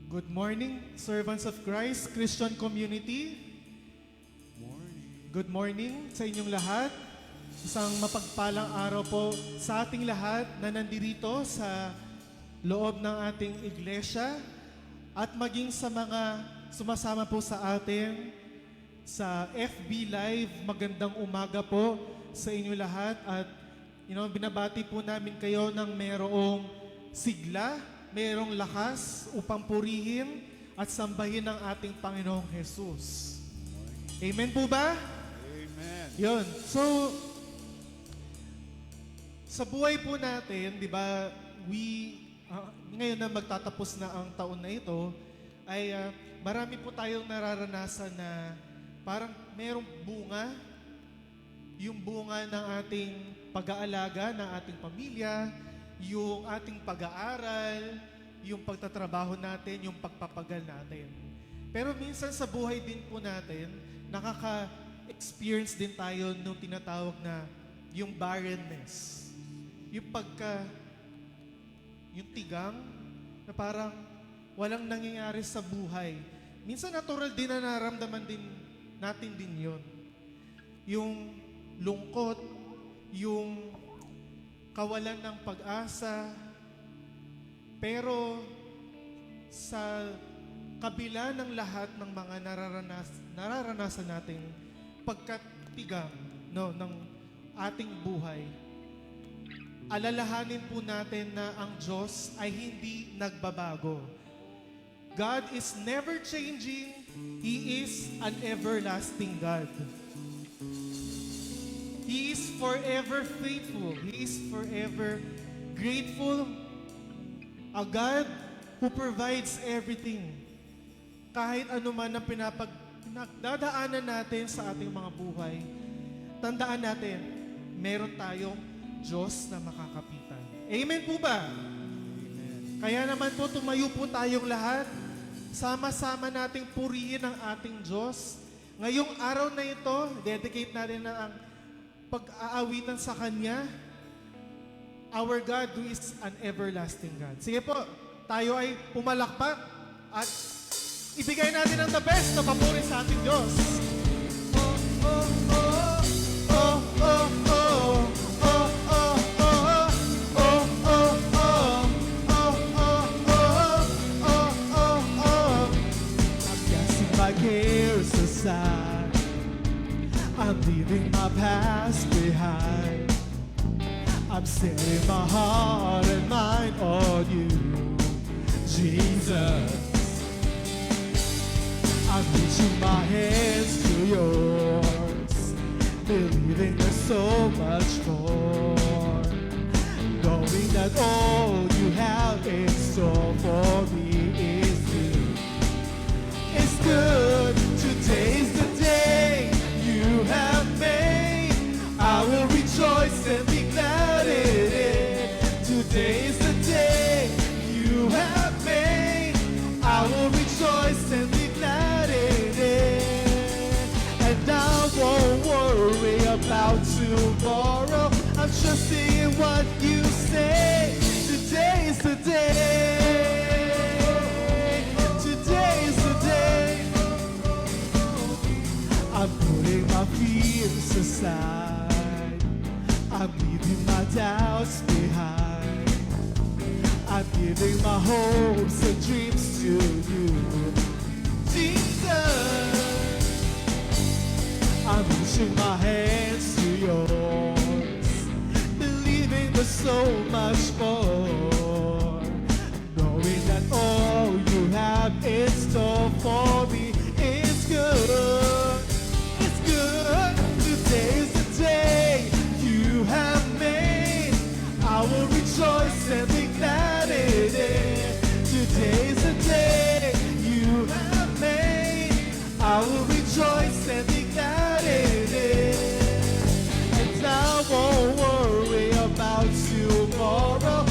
Good morning, servants of Christ, Christian community. Good morning sa inyong lahat. Isang mapagpalang araw po sa ating lahat na nandirito sa loob ng ating iglesia at maging sa mga sumasama po sa atin sa FB Live. Magandang umaga po sa inyo lahat at binabati po namin kayo ng merong sigla, merong lakas upang purihin at sambahin ang ating Panginoong Jesus. Amen po ba? Amen. Yun. So, sa buhay po natin, di ba, ngayon na magtatapos na ang taon na ito, ay marami po tayong nararanasan na parang merong bunga, yung bunga ng ating pag-aalaga ng ating pamilya, yung ating pag-aaral, yung pagtatrabaho natin, yung pagpapagal natin. Pero minsan sa buhay din po natin, nakaka-experience din tayo nung tinatawag na yung barrenness. Yung tigang na parang walang nangyayari sa buhay. Minsan natural din na naramdaman din natin din yon. Yung lungkot, yung kawalan ng pag-asa, pero sa kabila ng lahat ng mga nararanasan nating pagkatigang ng ating buhay, alalahanin po natin na ang Diyos ay hindi nagbabago. God is never changing. He is an everlasting God. He is forever faithful. He is forever grateful. A God who provides everything. Kahit ano man ang pinagdadaanan natin sa ating mga buhay, tandaan natin, meron tayong Diyos na makakapitan. Amen po ba? Amen. Kaya naman po, tumayo po tayong lahat. Sama-sama nating purihin ang ating Diyos. Ngayong araw na ito, dedicate natin na ang pag-aawitan sa Kanya, our God who is an everlasting God. Sige po, tayo ay pumalakpak at ibigay natin ang the best na papuri sa ating Diyos. Oh, oh, oh, oh, oh, oh, oh, oh, oh, oh, oh, oh, oh, oh. I'm casting my cares aside. I'm leaving my past behind. I'm setting my heart and mind on you, Jesus. I'm reaching my hands to yours, believing there's so much more, knowing that all you have in store for me is good. It's good. Today's the day you have made. I will rejoice and be glad in it. Today is the day you have made. I will rejoice and be glad in it. And I won't worry about tomorrow. I'm trusting in what you say. Today is the day. Today is the day. I'm putting my fears aside. I'm leaving my doubts behind. I'm giving my hopes and dreams to you, Jesus. I'm reaching my hands to yours, believing there's so much more, knowing that all you have in store for me is good. It's good. Today's the day you have made. I will rejoice and be glad in it. Today's the day you have made. I will rejoice and be glad in it. And I won't worry about tomorrow.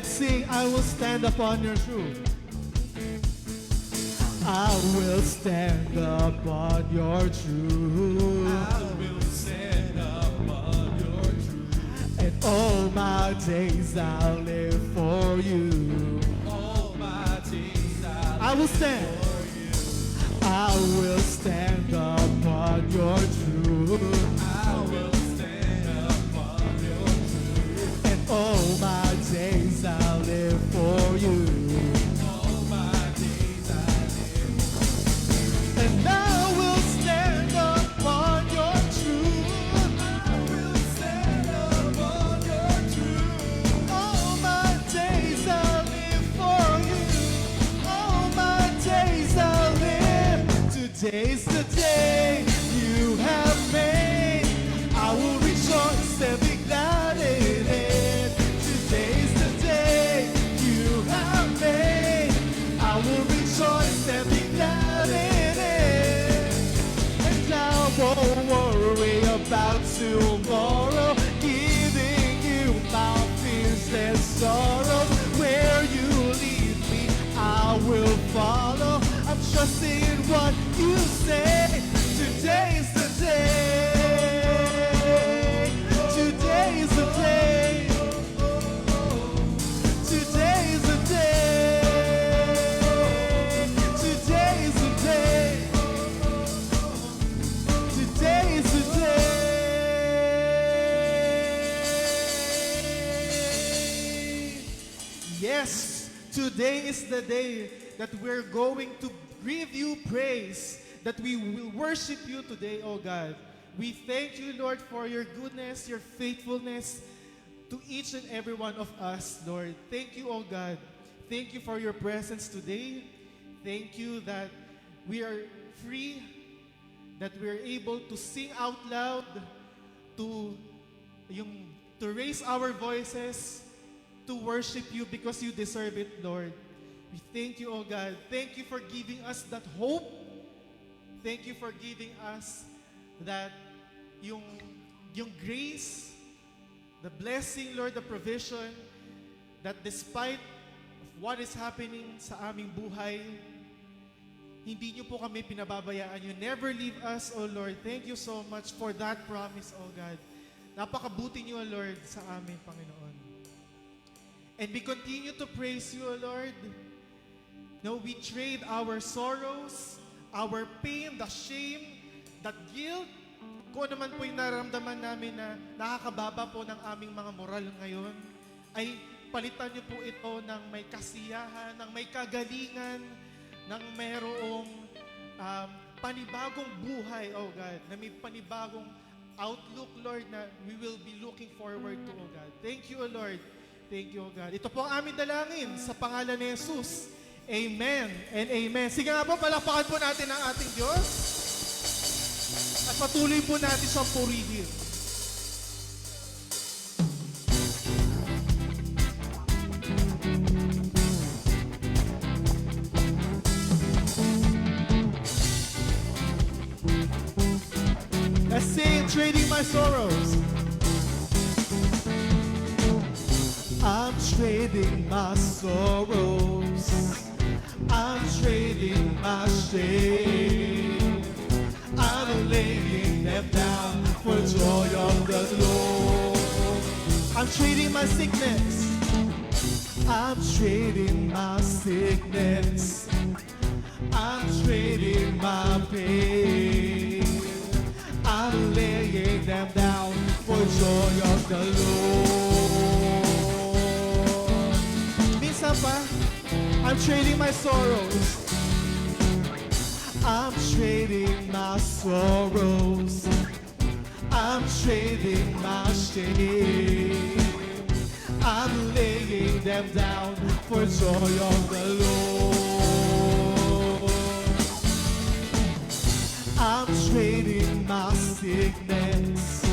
Let's sing, I will stand upon your truth. I will stand upon your truth. I will stand upon your truth. And all my days I'll live for you. All my days I will stand. for you. I will stand upon your truth. I will stand upon your truth. And all my days I'll live for you. All my days I live. And I will stand upon your truth. I will stand upon your truth. All my days I'll live for you. All my days I'll live. Today's the day you have made. I will rejoice and be glad in it. Today's the day you have made. I will rejoice and be glad in it. And I won't worry about tomorrow, giving you my fears and sorrows. Where you lead me, I will follow. I'm trusting in what you say. Today's the day. Today's the day. Today's the day. Today's the day. Today's the day. Yes, today is the day that we're going to give you praise, that we will worship you today, oh God. We thank you, Lord, for your goodness, your faithfulness to each and every one of us, Lord. Thank you, oh God. Thank you for your presence today. Thank you that we are free, that we are able to sing out loud, to raise our voices, to worship you because you deserve it, Lord. We thank you, oh God. Thank you for giving us that hope. Thank you for giving us that yung grace, the blessing, Lord, the provision, that despite of what is happening sa aming buhay, hindi niyo po kami pinababayaan. You never leave us, oh Lord. Thank you so much for that promise, oh God. Napakabuti niyo, Lord, sa amin, Panginoon. And we continue to praise you, O Lord. No, we trade our sorrows, our pain, the shame, that guilt, kung ano man po yung nararamdaman namin na nakakababa po ng aming mga moral ngayon, ay palitan niyo po ito ng may kasiyahan, ng may kagalingan, ng mayroong panibagong buhay, oh God, na may panibagong outlook, Lord, na we will be looking forward to, oh God. Thank you, O Lord. Thank you, O God. Ito po ang aming dalangin sa pangalan ni Jesus. Amen and amen. Sige nga po, palakpakan po natin ang ating Diyos. At patuloy po natin siyang purihin. Let's sing, trading my sorrows. I'm trading my sorrows. I'm trading my shame. I'm laying them down for joy of the Lord. I'm trading my sickness. I'm trading my sickness. I'm trading my pain. I'm laying them down for joy of the Lord. Minsan pa, I'm trading my sorrows. I'm trading my sorrows. I'm trading my shame. I'm laying them down for joy of the Lord. I'm trading my sickness.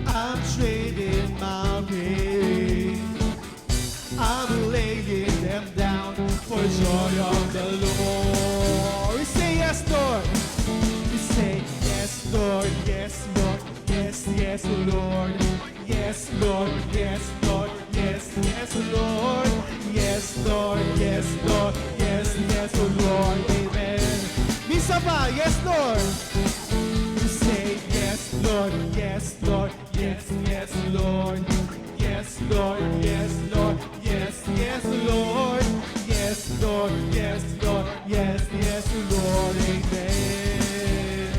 I'm trading my pain. I'm laying them down for joy of the Lord. We say yes, Lord. We say yes, Lord. Yes, Lord. Yes, yes, Lord. Yes, Lord. Yes, Lord. yes, yes, Lord. Yes, Lord, yes, Lord, yes, yes, Lord, amen. Misa pa, yes, Lord. You say yes, Lord, yes, Lord, yes, yes, Lord. Yes, Lord, yes, Lord, yes, yes, Lord. Yes, Lord, yes, Lord, yes, yes, Lord, amen.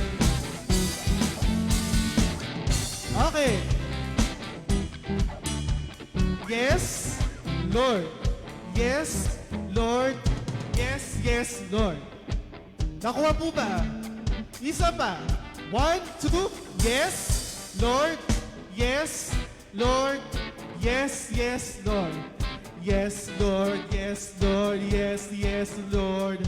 Okay. Yes, Lord. Yes, Lord. Yes, yes, Lord. Nakuha po ba? Isa pa. 1, 2. Yes, Lord. Yes, Lord. Yes, yes, Lord. Yes, Lord. Yes, Lord. Yes, yes, Lord.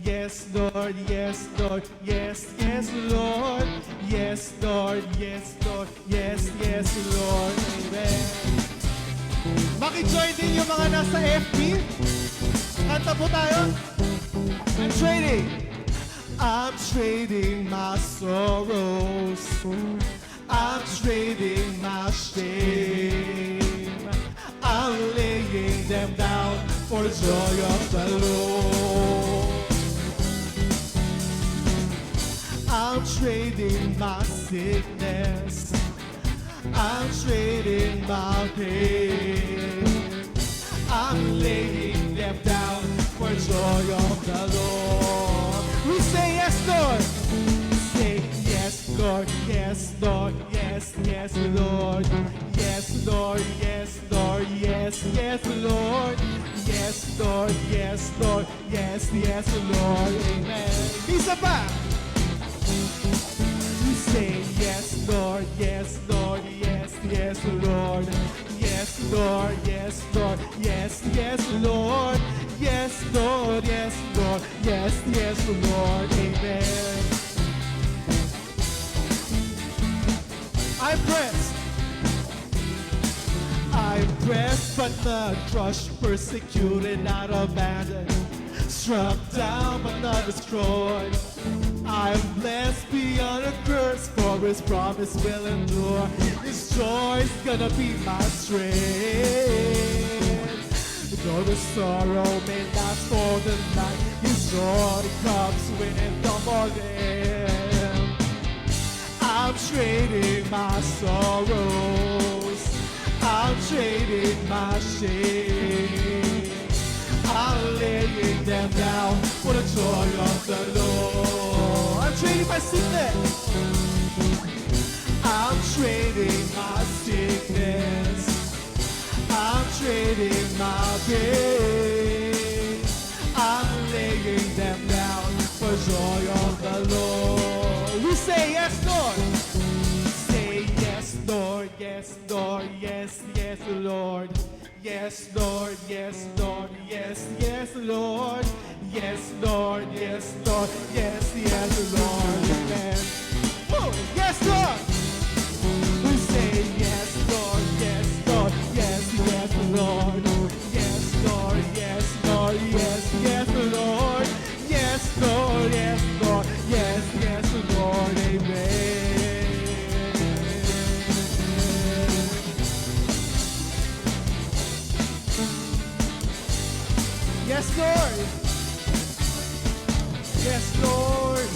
Yes, Lord. Yes, Lord. Yes, yes, Lord. Yes, Lord. Yes, Lord. Yes, yes, Lord. Amen. Maki-join din yung mga nasa FB. Kanta po tayo. I'm trading my sorrows. I'm trading my shame. I'm laying them down for the joy of the Lord. I'm trading my sickness. I'm trading my pain. I'm laying them down for joy of the Lord. We say yes, Lord. Say yes, Lord. Yes, Lord. Yes, yes, Lord. Yes, Lord. Yes, Lord. Yes, yes, Lord. Yes, Lord. Yes, Lord. Yes, yes, Lord. Amen. Isa pa. We say yes, Lord, yes, Lord, yes, yes, Lord. Yes, Lord, yes, Lord, yes, yes, Lord. Yes, Lord, yes, Lord, yes, yes, Lord. Amen. I'm pressed, but not crushed, persecuted, not abandoned, struck down, but not destroyed. I'm blessed beyond a curse, for His promise will endure. His joy's gonna be my strength. Though the sorrow may last for the night, His joy comes with the morning. I'm trading my sorrows. I'm trading my shame. I'm laying them down for the joy of the Lord. I'm trading my sickness. I'm trading my sickness. I'm trading my pain. I'm laying them down for joy of the Lord. We say yes, Lord. Say yes, Lord. Yes, Lord. Yes, yes, Lord. Yes, Lord, yes, Lord, yes, yes, Lord. Yes, Lord, yes, Lord, yes, yes, Lord. Amen. Woo! Yes, Lord. We say yes, Lord, yes, Lord, yes, yes, Lord. Yes, Lord, yes, Lord, yes, yes, Lord. Yes, Lord, yes, Lord, yes, yes, Lord. Amen. Yes, Lord. Yes, Lord.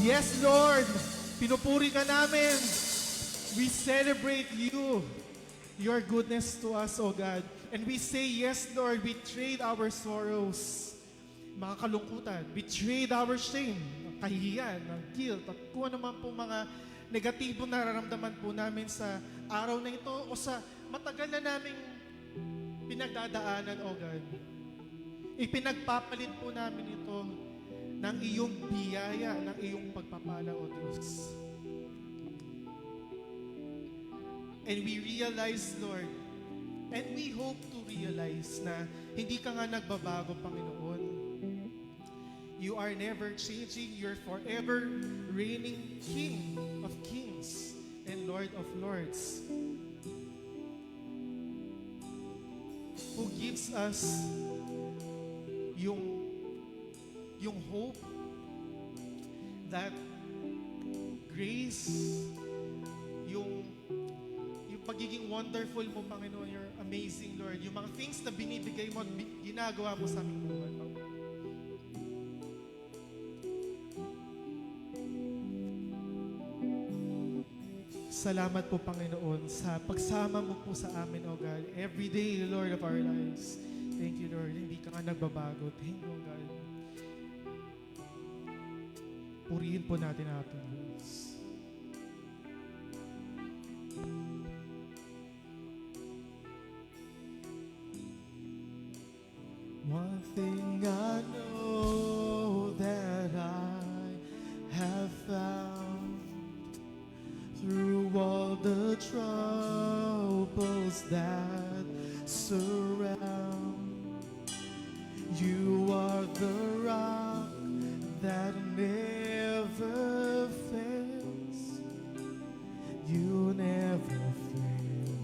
Yes, Lord. Pinupuri ka namin. We celebrate you, your goodness to us, O God. And we say, yes, Lord, we trade our sorrows, mga kalungkutan. We trade our shame, ang kahihiyan, ang guilt, at kung ano man po mga negatibong nararamdaman po namin sa araw na ito o sa matagal na naming pinagdadaanan, O God. Ipinagpapalit po namin ito ng iyong biyaya, ng iyong pagpapala, O Diyos. And we realize, Lord, and we hope to realize na hindi ka nga nagbabago, Panginoon. You are never changing. You're forever reigning King of kings and Lord of lords, who gives us yung hope that grace, yung pagiging wonderful mo, Panginoon. You're amazing, Lord. Yung mga things na binibigay mo at ginagawa mo sa aming buhay, Panginoon. Salamat po, Panginoon, sa pagsama mo po sa amin, O God. Every day, Lord of our lives. Thank you, Lord. Hindi ka nga nagbabago. Thank you, O God. Purihin po natin ang ating Diyos. One thing I know that I have found through all the troubles that surround, you are the rock that never fails. You never fail.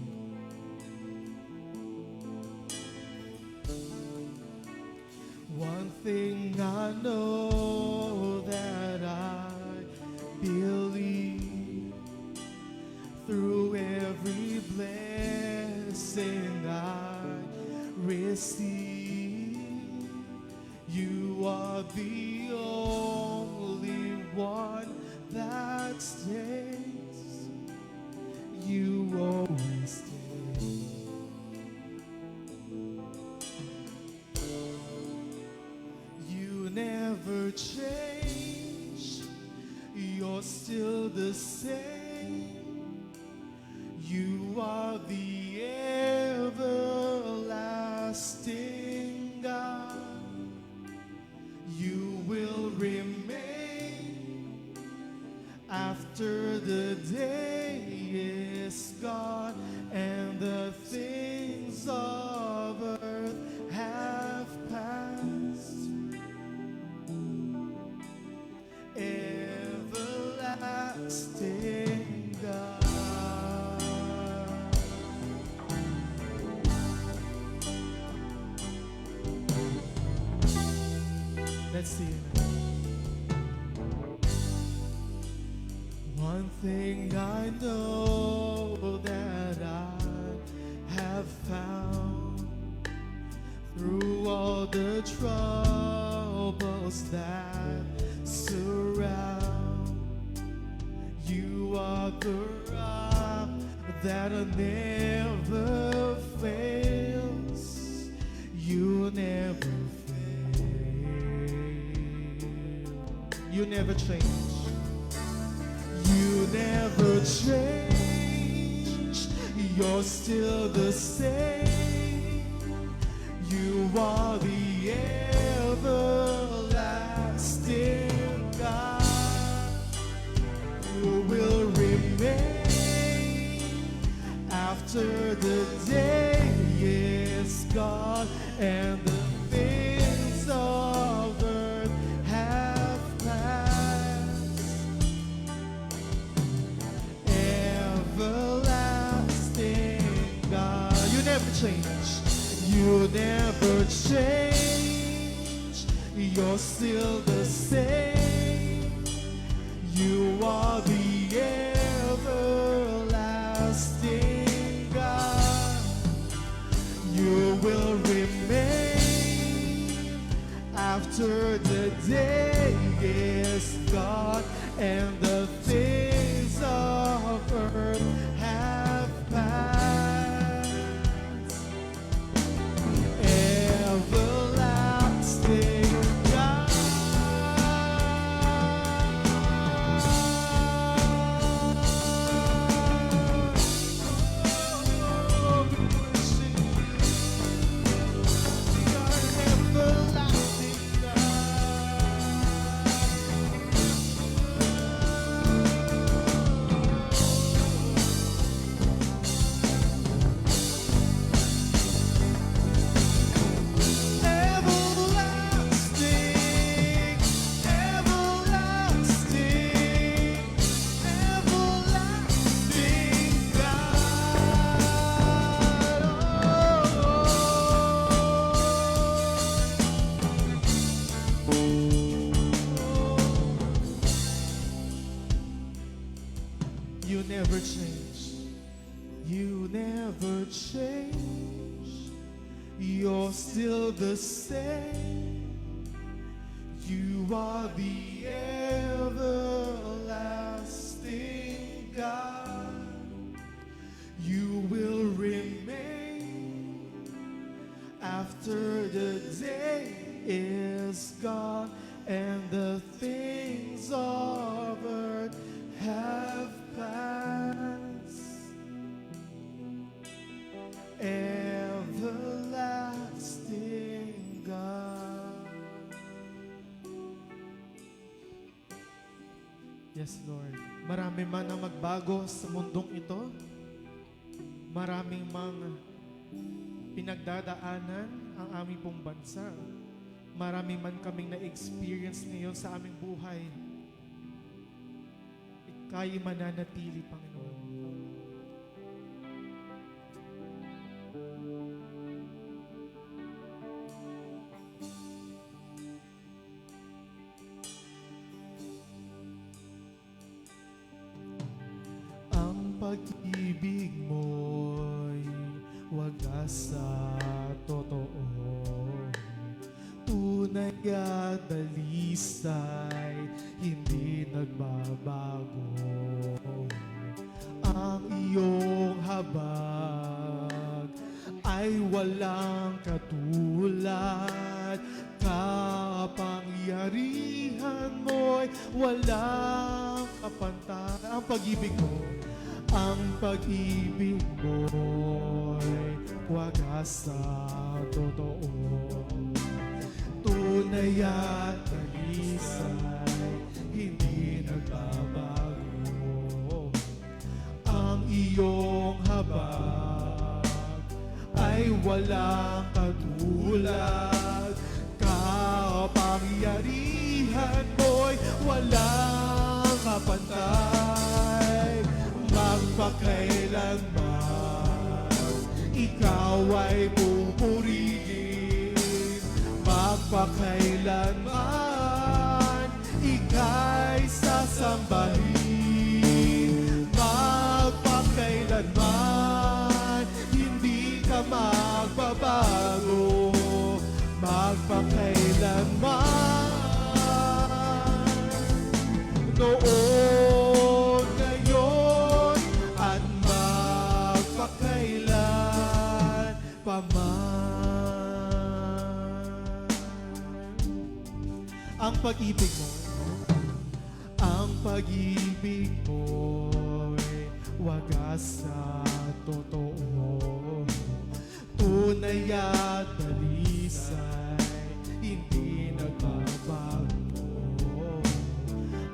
One thing I know that I believe, through every blessing I receive, you are the only one that stays. You always stay. You never change. You're still the same. You are the everlasting God. You will remain after the day is gone and the things of earth have passed. Everlasting God. Let's see it. One thing I know that I have found through all the troubles that surround, you are the rock that never fails. You never You never change. You never change. You're still the same. You are the everlasting God. You will remain after the day is gone and the things of earth have passed. Everlasting God, you never change. You never change. You're still the same. You are the everlasting God. You will remain after the day is gone and the things of earth have passed. Everlasting God. Oh, we worship you. We are everlasting God. the same. You are the everlasting God. You will remain after the day is gone and the things of earth have passed. Everlasting God. Yes, Lord. Marami man ang magbago sa mundong ito. Maraming mga pinagdadaanan ang aming pong bansa. Marami man kaming na-experience ngayon sa aming buhay. Ika'y mananatili, Panginoon. Ang pag-ibig mo'y wagas sa totoo. Tunay at dalisay, hindi nagbabago. Ang iyong habag ay walang katulad. Kapangyarihan mo'y walang kapantay. Ang pag-ibig mo'y wagas sa totoo. Tunay at dalisay, hindi nagbabago. Ang iyong habag ay walang katulad. Kapangyarihan mo'y walang kapantay. Magpakailanman ikaw ay pupurihin. Magpakailanman ika'y sasambahin. Magpakailanman hindi ka magbabago. Magpakailanman noon, ngayon at magpakailan paman. Ang pag-ibig mo, ang pag-ibig mo'y wagas sa totoo. Tunay at dalisay, hindi nagbabago.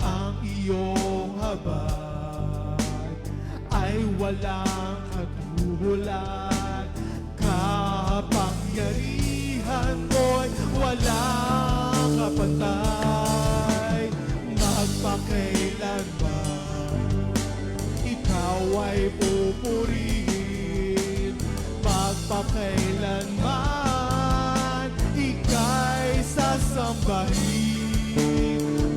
Ang iyong habag ay walang katulad. Kapangyarihan mo'y walang kapantay. Magpakailanman ikaw ay pupurihin. Magpakailanman ika'y sasambahin.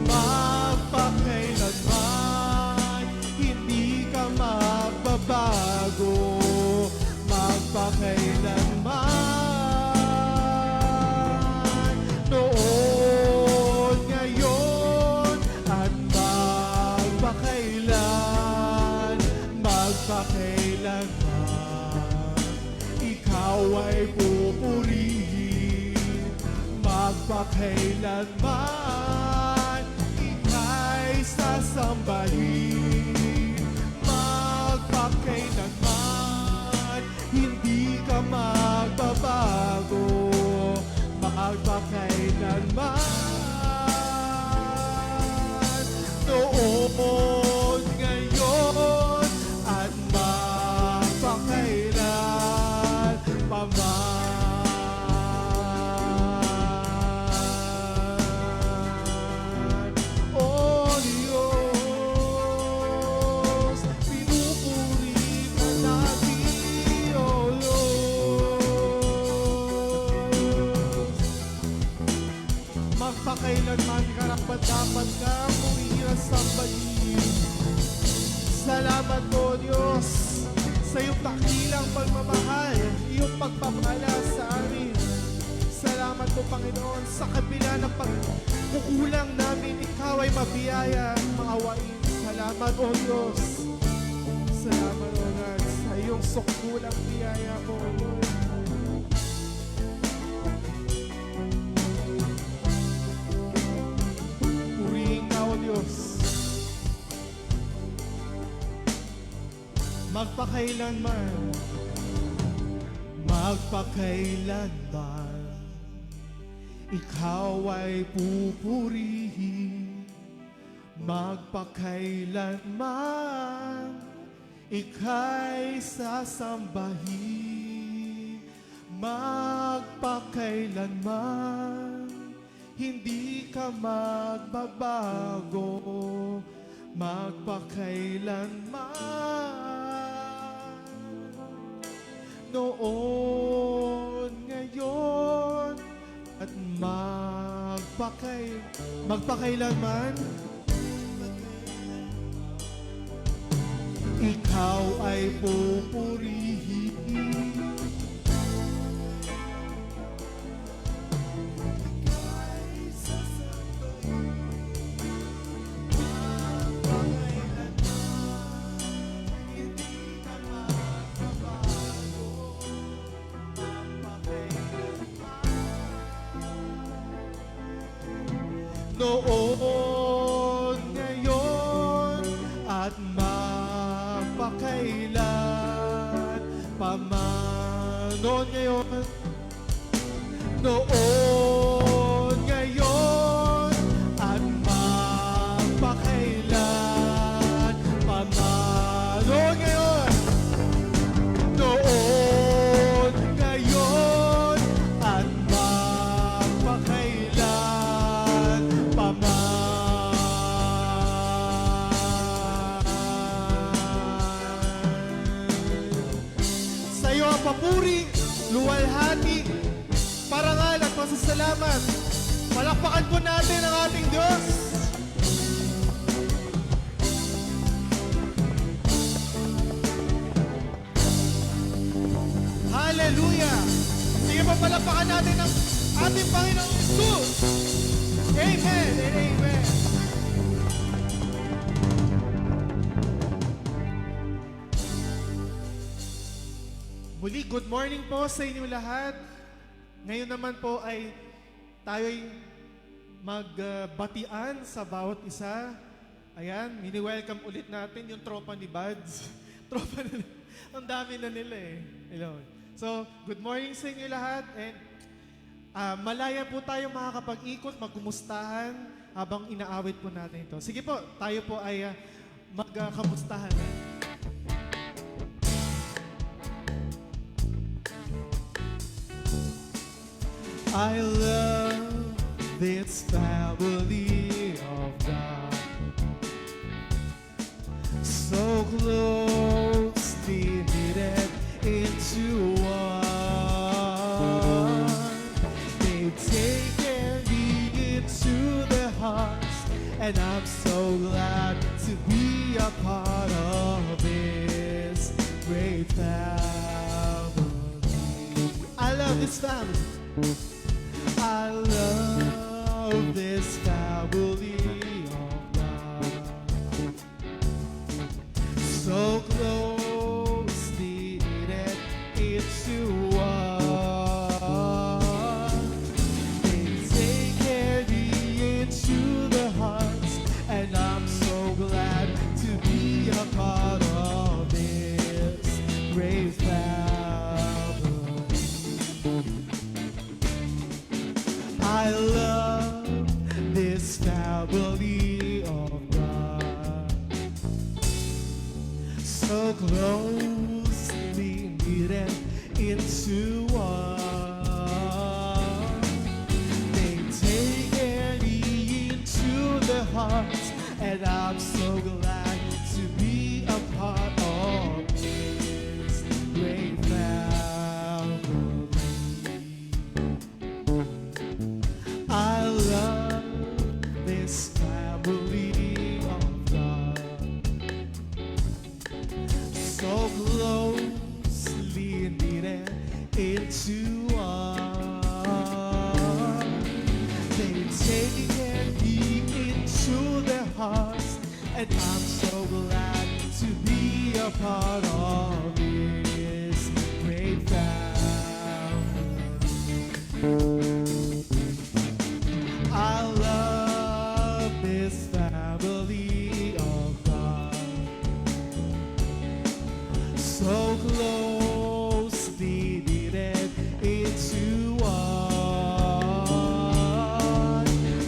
Magpakailanman hindi ka magbabago. Magpakailanman noon, ngayon at magpakailan. Magpakailanman ikaw ay pupurihin. Magpakailanman ika'y sasambahin. Magpakailanman hindi ka magbabago. Magpakailanman noon, ngayon at magpakailan paman. O Diyos, pinupuri ka natin, O Lord. Magpakailanman karapat-dapat kang muhiras sambahin. Salamat po, Diyos, sa iyong dakilang pagmamahal, iyong pagpapala sa amin. Salamat Salamat po, Panginoon, sa kabila ng pagkukulang namin, Ikaw ay mabiyaya, maawain. Salamat, O Diyos. Salamat, O God, sa iyong sukdulang biyaya po, O Lord. Purihin ka, O Diyos. Magpakailanman, Ikaw ay pupurihin. Magpakailanman, Ika'y sasambahin. Magpakailanman, hindi ka magbabago. Magpakailanman, noon, ngayon, at magpakailanman, Ikaw ay pupurihin. Noon, ngayon, at magpakailan paman. Noon, ngayon, at magpakailan paman. Noon, ngayon, at magpakailan sa iyo ang papuri, luwalhati, parangal at pasasalamat. Palakpakan po natin ang ating Diyos. Hallelujah! Sige po, palakpakan natin ang ating Panginoong Jesus. Amen and amen. Muli, good morning po sa inyo lahat. Ngayon naman po ay tayo'y magbatian sa bawat isa. Ayan, mini-welcome ulit natin yung tropa ni Buds. Tropa na, ang dami na nila eh. Hello. So, good morning sa inyo lahat. And malaya po tayo makakapag-ikot, magkumustahan habang inaawit po natin ito. Sige po, tayo po ay magkamustahan. I love this family of God, so closely knitted into one. They've taken me into their hearts, and I'm so glad to be a part of this great family. I love this family. I love this family of God, so closely knitted into one. They take me into their hearts, and I'm so glad to be a part of this great family. I love this family of God, so closely knitted into one. They take me into their hearts, and I'm so glad to be a part of this great family. I love this family of God, so closely knitted into one. And I'm so glad to be a part of this great family. I love this family of God, so closely knitted into one.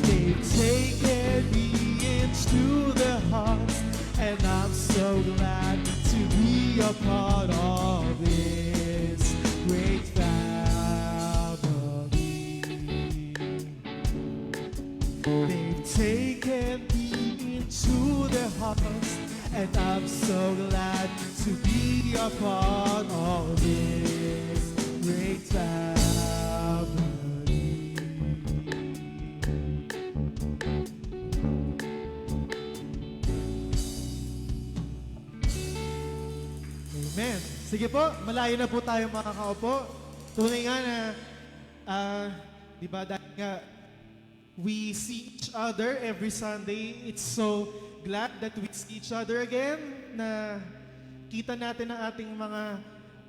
They've taken me into their hearts, and I'm so glad to be a part of this great family. They've taken me into their hearts, and I'm so glad to be a part of this great family. Amen. Sige po, malayo na po tayo makakaupo. Tunay nga na, di ba dahil nga, we see each other every Sunday. It's so glad that we see each other again, na kita natin ang ating mga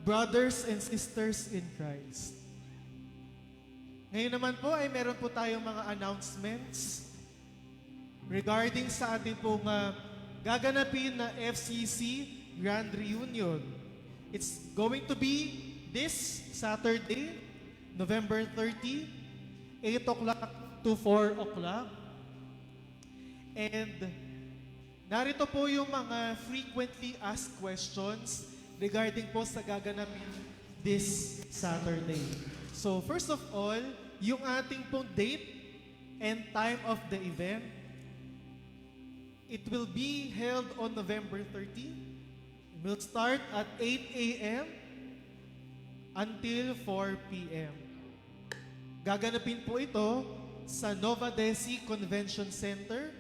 brothers and sisters in Christ. Ngayon naman po ay meron po tayong mga announcements regarding sa ating pong gaganapin na FCC Grand Reunion. It's going to be this Saturday, November 30, 8 o'clock to 4 o'clock. And narito po yung mga frequently asked questions regarding po sa gaganapin this Saturday. So first of all, yung ating pong date and time of the event, it will be held on November 30. It will start at 8 a.m. until 4 p.m. Gaganapin po ito sa Nova Desi Convention Center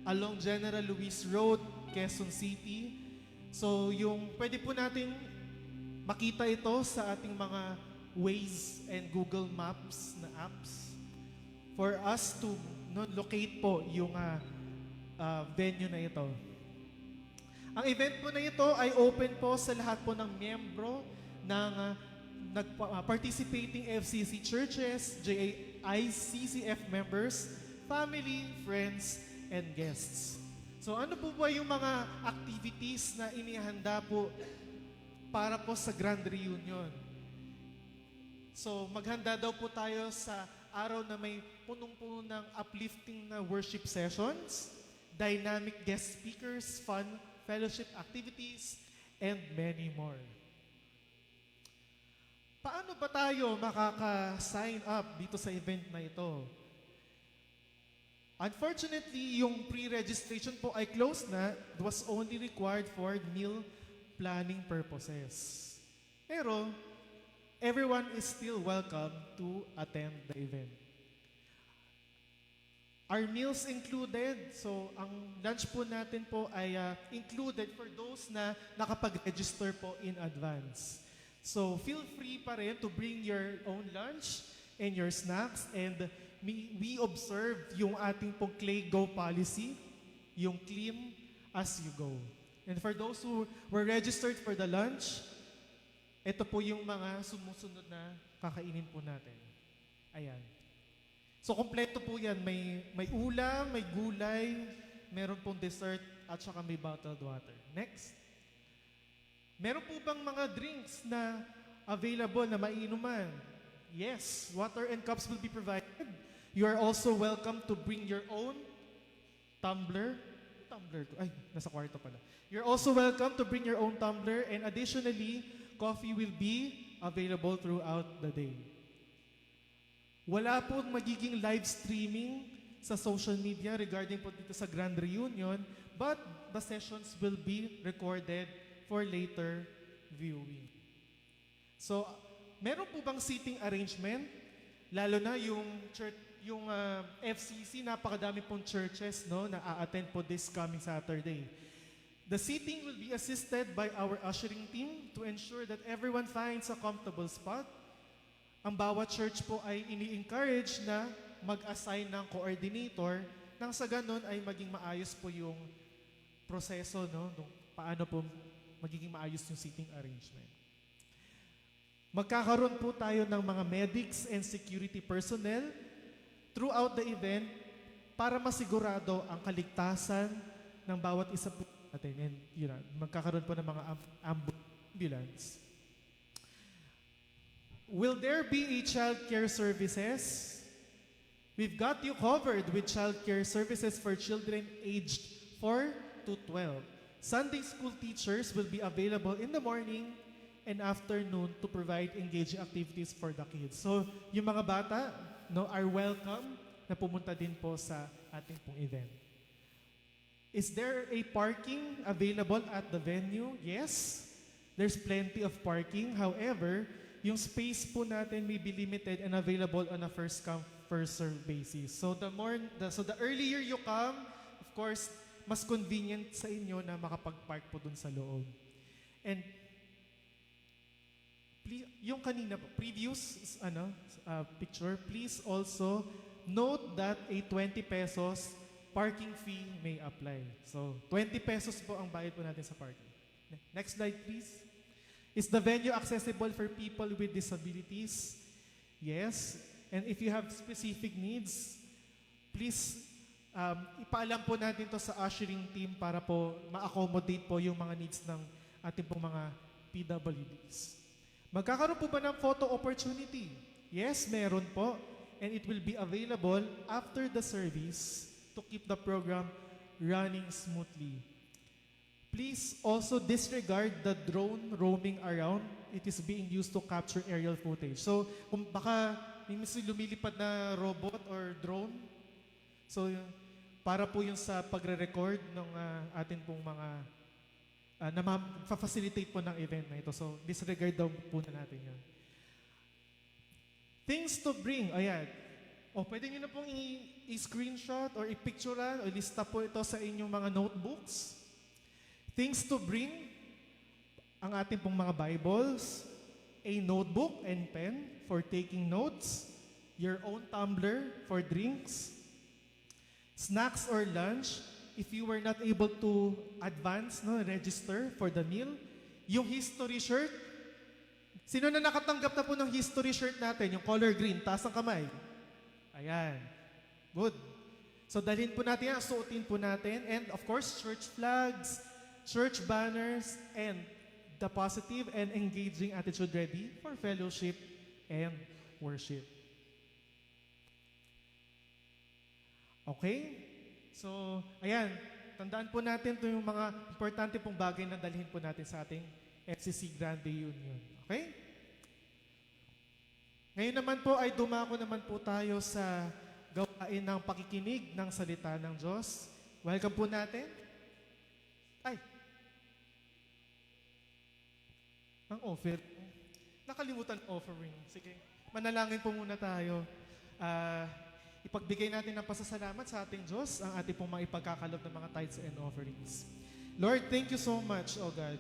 along General Luis Road, Quezon City. So yung pwede po natin makita ito sa ating mga Waze and Google Maps na apps for us to locate po yung venue na ito. Ang event po na ito ay open po sa lahat po ng miyembro ng participating FCC churches, JICCF members, family, friends, and guests. So ano po ba yung mga activities na inihanda po para po sa Grand Reunion? So maghanda daw po tayo sa araw na may punong-puno ng uplifting na worship sessions, dynamic guest speakers, fun fellowship activities, and many more. Paano ba tayo makaka-sign up dito sa event na ito? Unfortunately, yung pre-registration po ay closed na. It was only required for meal planning purposes. Pero, everyone is still welcome to attend the event. Our meals included, so ang lunch po natin po ay included for those na nakapag-register po in advance. So feel free pa rin to bring your own lunch and your snacks, and we observe yung ating pong Clay Go policy, yung clean as you go. And for those who were registered for the lunch, ito po yung mga sumusunod na kakainin po natin. Ayan. So, kompleto po yan. May ulam, may gulay, meron pong dessert, at saka may bottled water. Next. Meron po bang mga drinks na available na maiinuman? Yes, water and cups will be provided. You are also welcome to bring your own tumbler. Tumbler ko. Ay, nasa kwarto pala. You're also welcome to bring your own tumbler, and additionally, coffee will be available throughout the day. Wala po magiging live streaming sa social media regarding po dito sa Grand Reunion, but the sessions will be recorded for later viewing. So, meron po bang seating arrangement? Lalo na yung church, yung FCC, napakadami pong churches no, na a-attend po this coming Saturday. The seating will be assisted by our ushering team to ensure that everyone finds a comfortable spot. Ang bawat church po ay ini-encourage na mag-assign ng coordinator nang sa ganun ay maging maayos po yung proseso, no, nung paano po magiging maayos yung seating arrangement. Magkakaroon po tayo ng mga medics and security personnel throughout the event para masigurado ang kaligtasan ng bawat isa po natin. And magkakaroon po ng mga ambulance. Will there be a child care services? We've got you covered with child care services for children aged 4 to 12. Sunday school teachers will be available in the morning and afternoon to provide engaging activities for the kids. So, yung mga bata, no, are welcome na pumunta din po sa ating pong event. Is there a parking available at the venue? Yes, there's plenty of parking. However, yung space po natin may be limited and available on a first come, first serve basis. So the earlier you come, of course, mas convenient sa inyo na makapag-park po dun sa loob. And yung kanina po, previous picture, please also note that a 20 pesos parking fee may apply. So 20 pesos po ang bayad po natin sa parking. Next slide, please. Is the venue accessible for people with disabilities? Yes. And if you have specific needs, please ipaalam po natin to sa ushering team para po ma-accommodate po yung mga needs ng ating pong mga PWDs. Magkakaroon po ba ng photo opportunity? Yes, meron po. And it will be available after the service to keep the program running smoothly. Please also disregard the drone roaming around. It is being used to capture aerial footage. So, kung baka may lumilipad na robot or drone, so para po yun sa pagre-record ng atin pong mga na facilitate po ng event na ito. So, disregard daw po na natin yun. Things to bring. Ayan. O, pwede nyo na pong i-screenshot or i-picturean o lista po ito sa inyong mga notebooks. Things to bring, ang ating pong mga Bibles, a notebook and pen for taking notes, your own tumbler for drinks, snacks or lunch, if you were not able to register for the meal, yung history shirt, sino na nakatanggap na po ng history shirt natin, yung color green, taas ang kamay. Ayan. Good. So dalhin po natin yan, suotin po natin, and of course, church flags, church banners, and the positive and engaging attitude ready for fellowship and worship. Okay? So, ayan, tandaan po natin ito yung mga importante pong bagay na dalhin po natin sa ating FCC Grande Union. Okay? Ngayon naman po ay dumako naman po tayo sa gawain ng pakikinig ng salita ng Diyos. Welcome po natin. Ang offer. Nakalimutan offering. Sige, manalangin po muna tayo. Ipagbigay natin ng pasasalamat sa ating Diyos, ang ating pong mga ipagkakalob ng mga tithes and offerings. Lord, thank you so much, O God,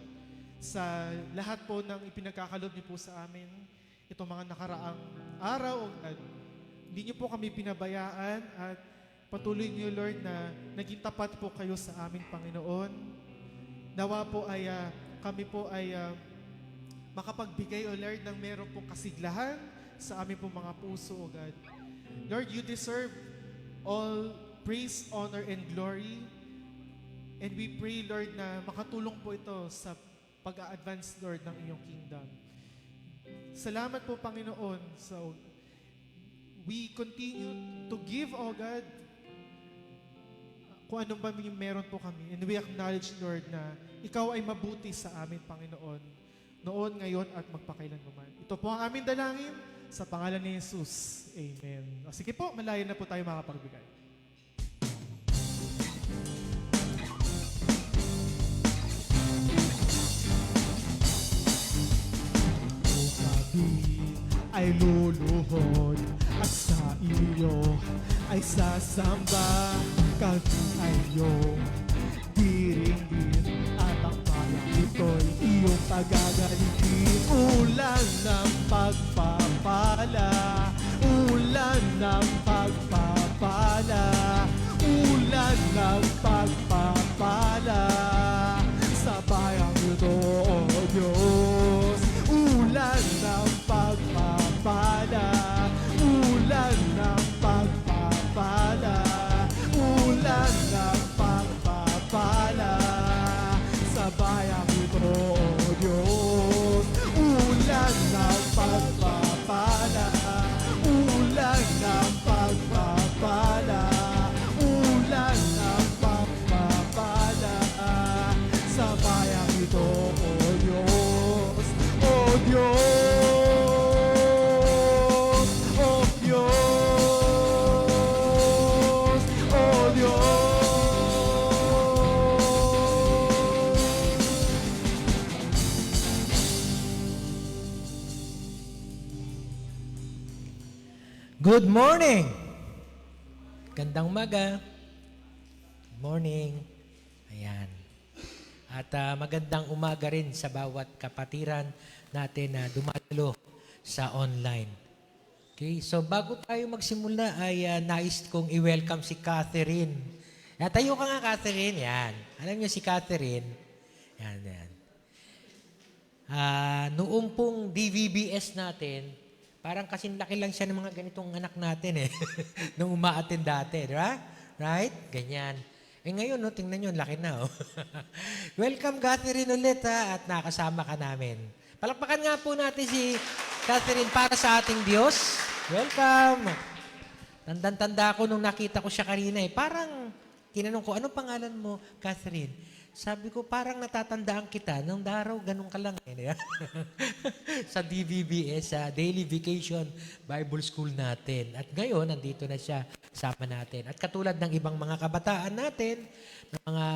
sa lahat po ng ipinagkakalob niyo po sa amin, itong mga nakaraang araw, O God. Hindi niyo po kami pinabayaan at patuloy niyo, Lord, na naging tapat po kayo sa amin, Panginoon. Nawa po ay kami po ay makapagbigay, O Lord, ng meron pong kasiglahan sa aming pong mga puso, O God. Lord, you deserve all praise, honor, and glory. And we pray, Lord, na makatulong po ito sa pag-a-advance, Lord, ng iyong kingdom. Salamat po, Panginoon. So, we continue to give, O God, kung anong ba meron po kami. And we acknowledge, Lord, na ikaw ay mabuti sa amin, Panginoon, noon, ngayon, at magpakailanman. Ito po ang aming dalangin sa pangalan ni Jesus. Amen. O, sige po, malayo na po tayo makapagbigay. Kami ay luluhod at sa iyo ay sasamba. Kami ay iyong diringgin at ang bayan ito'y iyong pagagalitin. Ulan ng pagpapala, ulan ng pagpapala, ulan ng pagpapala. Good morning! Gandang umaga. Good morning. Ayan. At magandang umaga rin sa bawat kapatiran natin na dumadalo sa online. Okay, so bago tayo magsimula ay nais kong i-welcome si Catherine. Tayo ka nga, Catherine. Yan. Alam niyo si Catherine. Yan, yan. Noong pong DVBS natin, parang kasing laki lang siya ng mga ganitong anak natin eh. Nung umaattend dati, di ba? Right? Ganyan. Ngayon, no, tingnan nyo, laki na. Oh. Welcome, Catherine, ulit at nakasama ka namin. Palakpakan nga po natin si Catherine para sa ating Diyos. Welcome! Tandang-tanda ko nung nakita ko siya kanina eh. Parang, tinanong ko, anong pangalan mo, Catherine? Sabi ko, parang natatandaan kita. Nung daraw, ganun ka lang. Eh. Sa DVBS, sa Daily Vacation Bible School natin. At ngayon, nandito na siya sama natin. At katulad ng ibang mga kabataan natin, ng mga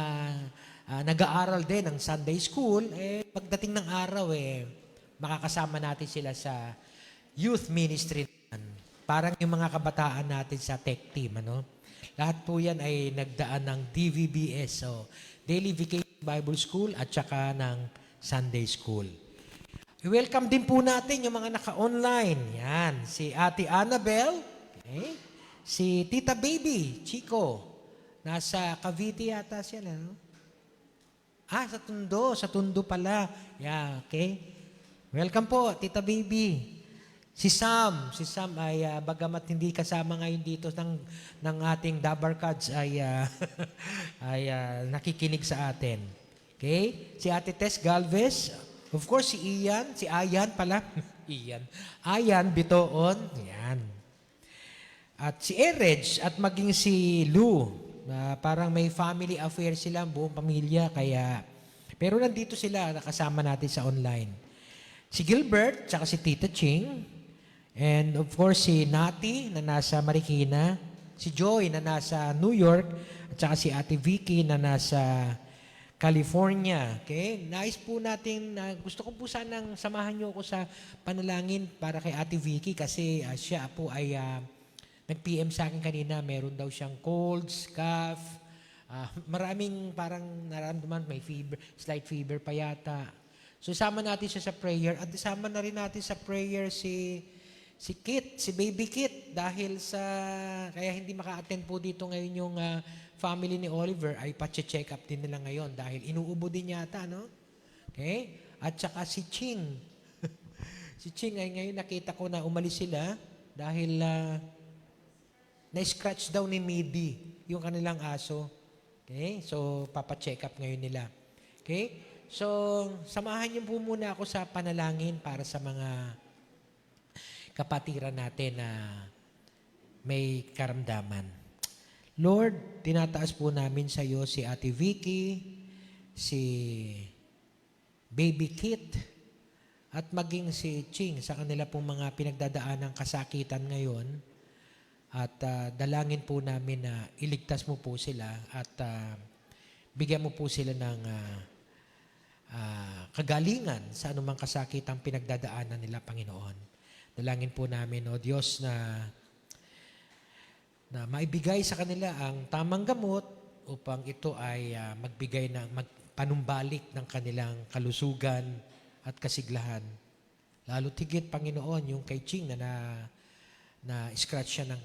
nag-aaral din ng Sunday School, pagdating ng araw, makakasama natin sila sa youth ministry. Parang yung mga kabataan natin sa tech team. Ano? Lahat po yan ay nagdaan ng DVBS. So, Daily Vacation Bible School at saka ng Sunday School. I-welcome din po natin yung mga naka-online. Yan, si Ate Annabel, okay? Si Tita Baby, Chico, nasa Cavite yata siya, no? Sa Tondo pala. Yeah, okay. Welcome po, Tita Baby. Si Sam ay bagamat hindi kasama ngayon dito ng ating Dabarkads ay nakikinig sa atin. Okay? Si Ate Tess Galvez, of course si Ayan pala. Ayan Bitoon, yan. At si Erej at maging si Lou, parang may family affair sila, buong pamilya pero nandito sila nakasama natin sa online. Si Gilbert, tsaka si Tita Ching. And of course, si Nati na nasa Marikina, si Joy na nasa New York, at saka si Ate Vicky na nasa California. Okay? Nais po natin, gusto ko po sanang samahan niyo ako sa panalangin para kay Ate Vicky kasi siya po ay nag-PM sa akin kanina, meron daw siyang colds, cough, maraming parang nararamdaman, may fever, slight fever pa yata. So, sama natin siya sa prayer at isama na rin natin sa prayer si Kit, si Baby Kit, dahil kaya hindi maka-attend po dito ngayon yung family ni Oliver, ay pa-check up din nila ngayon dahil inuubo din yata, no? Okay? At saka si Ching. Si Ching ay ngayon nakita ko na umalis sila dahil na-scratch daw ni Midi yung kanilang aso. Okay? So, papa-check up ngayon nila. Okay? So, samahan niyo po muna ako sa panalangin para sa mga kapatiran natin na may karamdaman. Lord, tinataas po namin sa iyo si Ate Vicky, si Baby Kit, at maging si Ching sa kanila pong mga pinagdadaan ng kasakitan ngayon. At dalangin po namin na iligtas mo po sila at bigyan mo po sila ng kagalingan sa anumang kasakitang pinagdadaanan nila, Panginoon. Dalangin po namin, O Diyos, na maibigay sa kanila ang tamang gamot upang ito ay magbigay ng panumbalik ng kanilang kalusugan at kasiglahan. Lalo tigit, Panginoon, yung kay Ching na scratch siya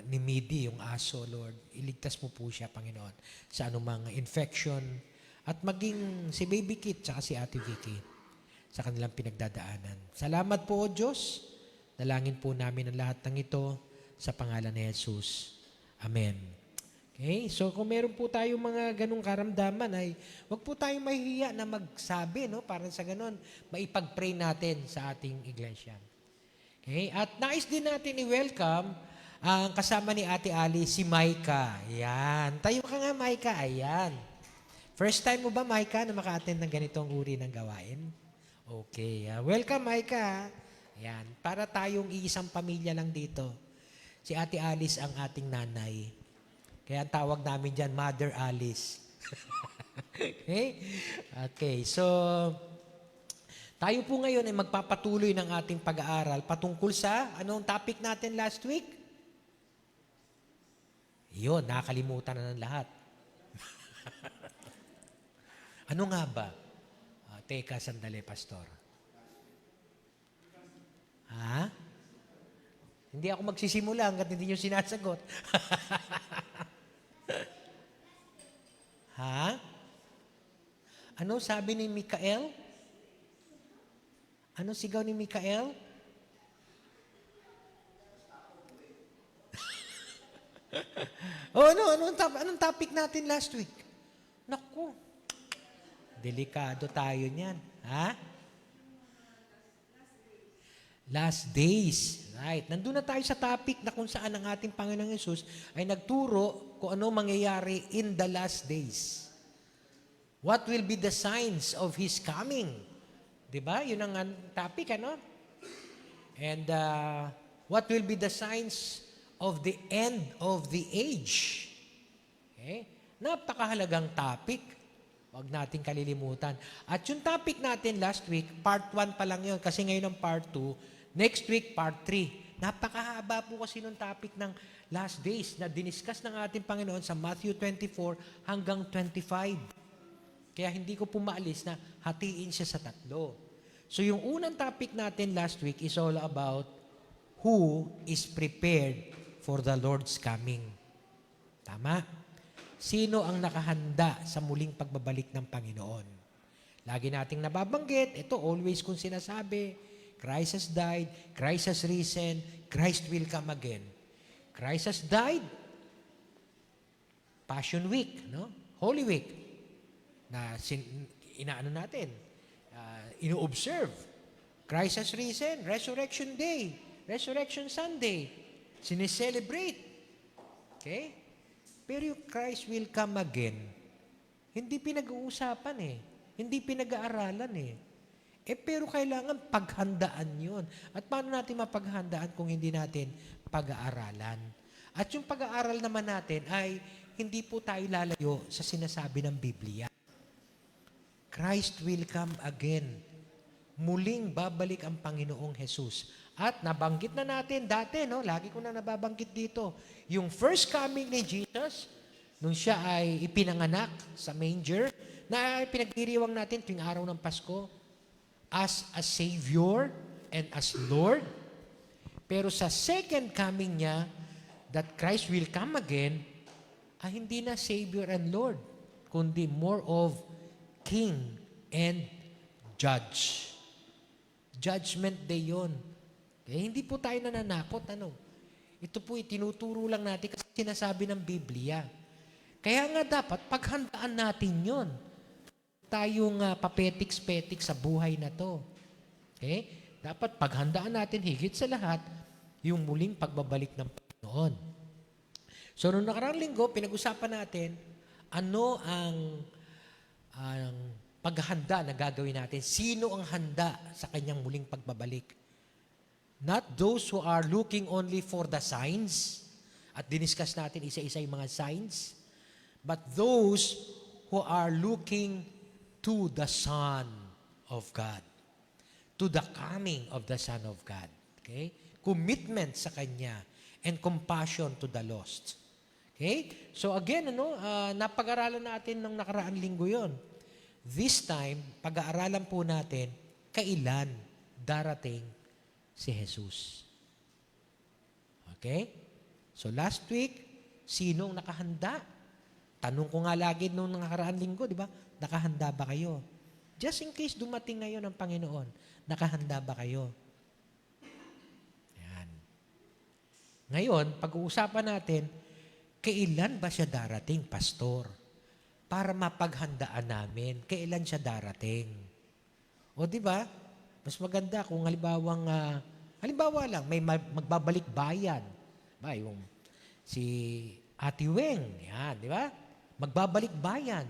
ni Midi, yung aso, Lord. Iligtas mo po siya, Panginoon, sa anumang infection at maging si Baby Kit at si Ate Vicky sa kanilang pinagdadaanan. Salamat po, O Diyos. Dalangin po namin ang lahat ng ito sa pangalan ni Jesus. Amen. Okay? So, kung meron po tayong mga ganong karamdaman, ay huwag po tayong mahihiya na magsabi, no? Para sa ganon, maipag-pray natin sa ating iglesia. Okay? At nais din natin i-welcome ang kasama ni Ate Ali, si Maika. Ayan. Tayo ka nga, Maika. Ayan. First time mo ba, Maika, na maka-attend ng ganitong uri ng gawain? Okay. Welcome, Maika. Yan. Para tayong iisang pamilya lang dito. Si Ate Alice ang ating nanay. Kaya ang tawag namin dyan, Mother Alice. Okay? Okay. So, Tayo po ngayon ay magpapatuloy ng ating pag-aaral patungkol sa, anong topic natin last week? Yun, nakakalimutan na ng lahat. Ano nga ba? Teka, sandali, Pastor. Ha? Hindi ako magsisimula hanggat hindi nyo sinasagot. Ha? Ano sabi ni Mikael? Ano sigaw ni Mikael? Anong topic natin last week? Naku, delikado tayo niyan. Ha? Last days. Right. Nandun na tayo sa topic na kung saan ang ating Panginoong Yesus ay nagturo kung ano mangyayari in the last days. What will be the signs of His coming? Diba? Yun ang topic, ano? And what will be the signs of the end of the age? Okay? Napakahalagang topic. Huwag natin kalilimutan. At yung topic natin last week, part 1 pa lang yun. Kasi ngayon ang part 2. Next week, part 3. Napakahaba po kasi nung topic ng last days na diniscuss ng ating Panginoon sa Matthew 24 hanggang 25. Kaya hindi ko po maalis na hatiin siya sa 3. So yung unang topic natin last week is all about who is prepared for the Lord's coming. Tama? Sino ang nakahanda sa muling pagbabalik ng Panginoon? Lagi nating nababanggit, ito always kung sinasabi, Christ has died, Christ has risen, Christ will come again. Christ has died, Passion Week, no? Holy Week, na inaano natin, ino-observe. Christ has risen, Resurrection Day, Resurrection Sunday, sineselebrate. Okay? Pero yung Christ will come again, hindi pinag-uusapan eh. Hindi pinag-aaralan eh. Pero kailangan paghandaan yun. At paano natin mapaghandaan kung hindi natin pag-aaralan? At yung pag-aaral naman natin ay hindi po tayo lalayo sa sinasabi ng Biblia. Christ will come again. Muling babalik ang Panginoong Jesus. At nabanggit na natin dati, no? Lagi ko na nababanggit dito. Yung first coming ni Jesus, nung siya ay ipinanganak sa manger, na pinagdiriwang natin tuwing araw ng Pasko, as a Savior and as Lord. Pero sa second coming niya, that Christ will come again, ay hindi na Savior and Lord, kundi more of King and Judge. Judgment Day yun. Hindi po tayo nananakot, ano? Ito po itinuturo lang natin kasi sinasabi ng Biblia. Kaya nga dapat paghandaan natin yon. Tayong papetiks-petik sa buhay na to. Okay? Dapat paghandaan natin higit sa lahat yung muling pagbabalik ng Panginoon. So, noong nakaraang linggo, pinag-usapan natin ano ang paghanda na gagawin natin. Sino ang handa sa kanyang muling pagbabalik? Not those who are looking only for the signs, at diniscuss natin isa-isa yung mga signs, but those who are looking to the Son of God, to the coming of the Son of God. Okay? Commitment sa Kanya and compassion to the lost. Okay? So again, napag-aralan natin ng nakaraang linggo yon. This time, pag-aaralan po natin, kailan darating si Jesus. Okay? So last week, sinong nakahanda? Tanong ko nga lagi nung nakaraang linggo, di ba? Nakahanda ba kayo? Just in case dumating ngayon ang Panginoon, nakahanda ba kayo? Yan. Ngayon, pag-uusapan natin, kailan ba siya darating, Pastor? Para mapaghandaan namin, kailan siya darating? O di ba? Mas maganda kung halimbawa lang, may magbabalik bayan. Ba, yung si Ate Weng, yan, di ba? Magbabalik bayan.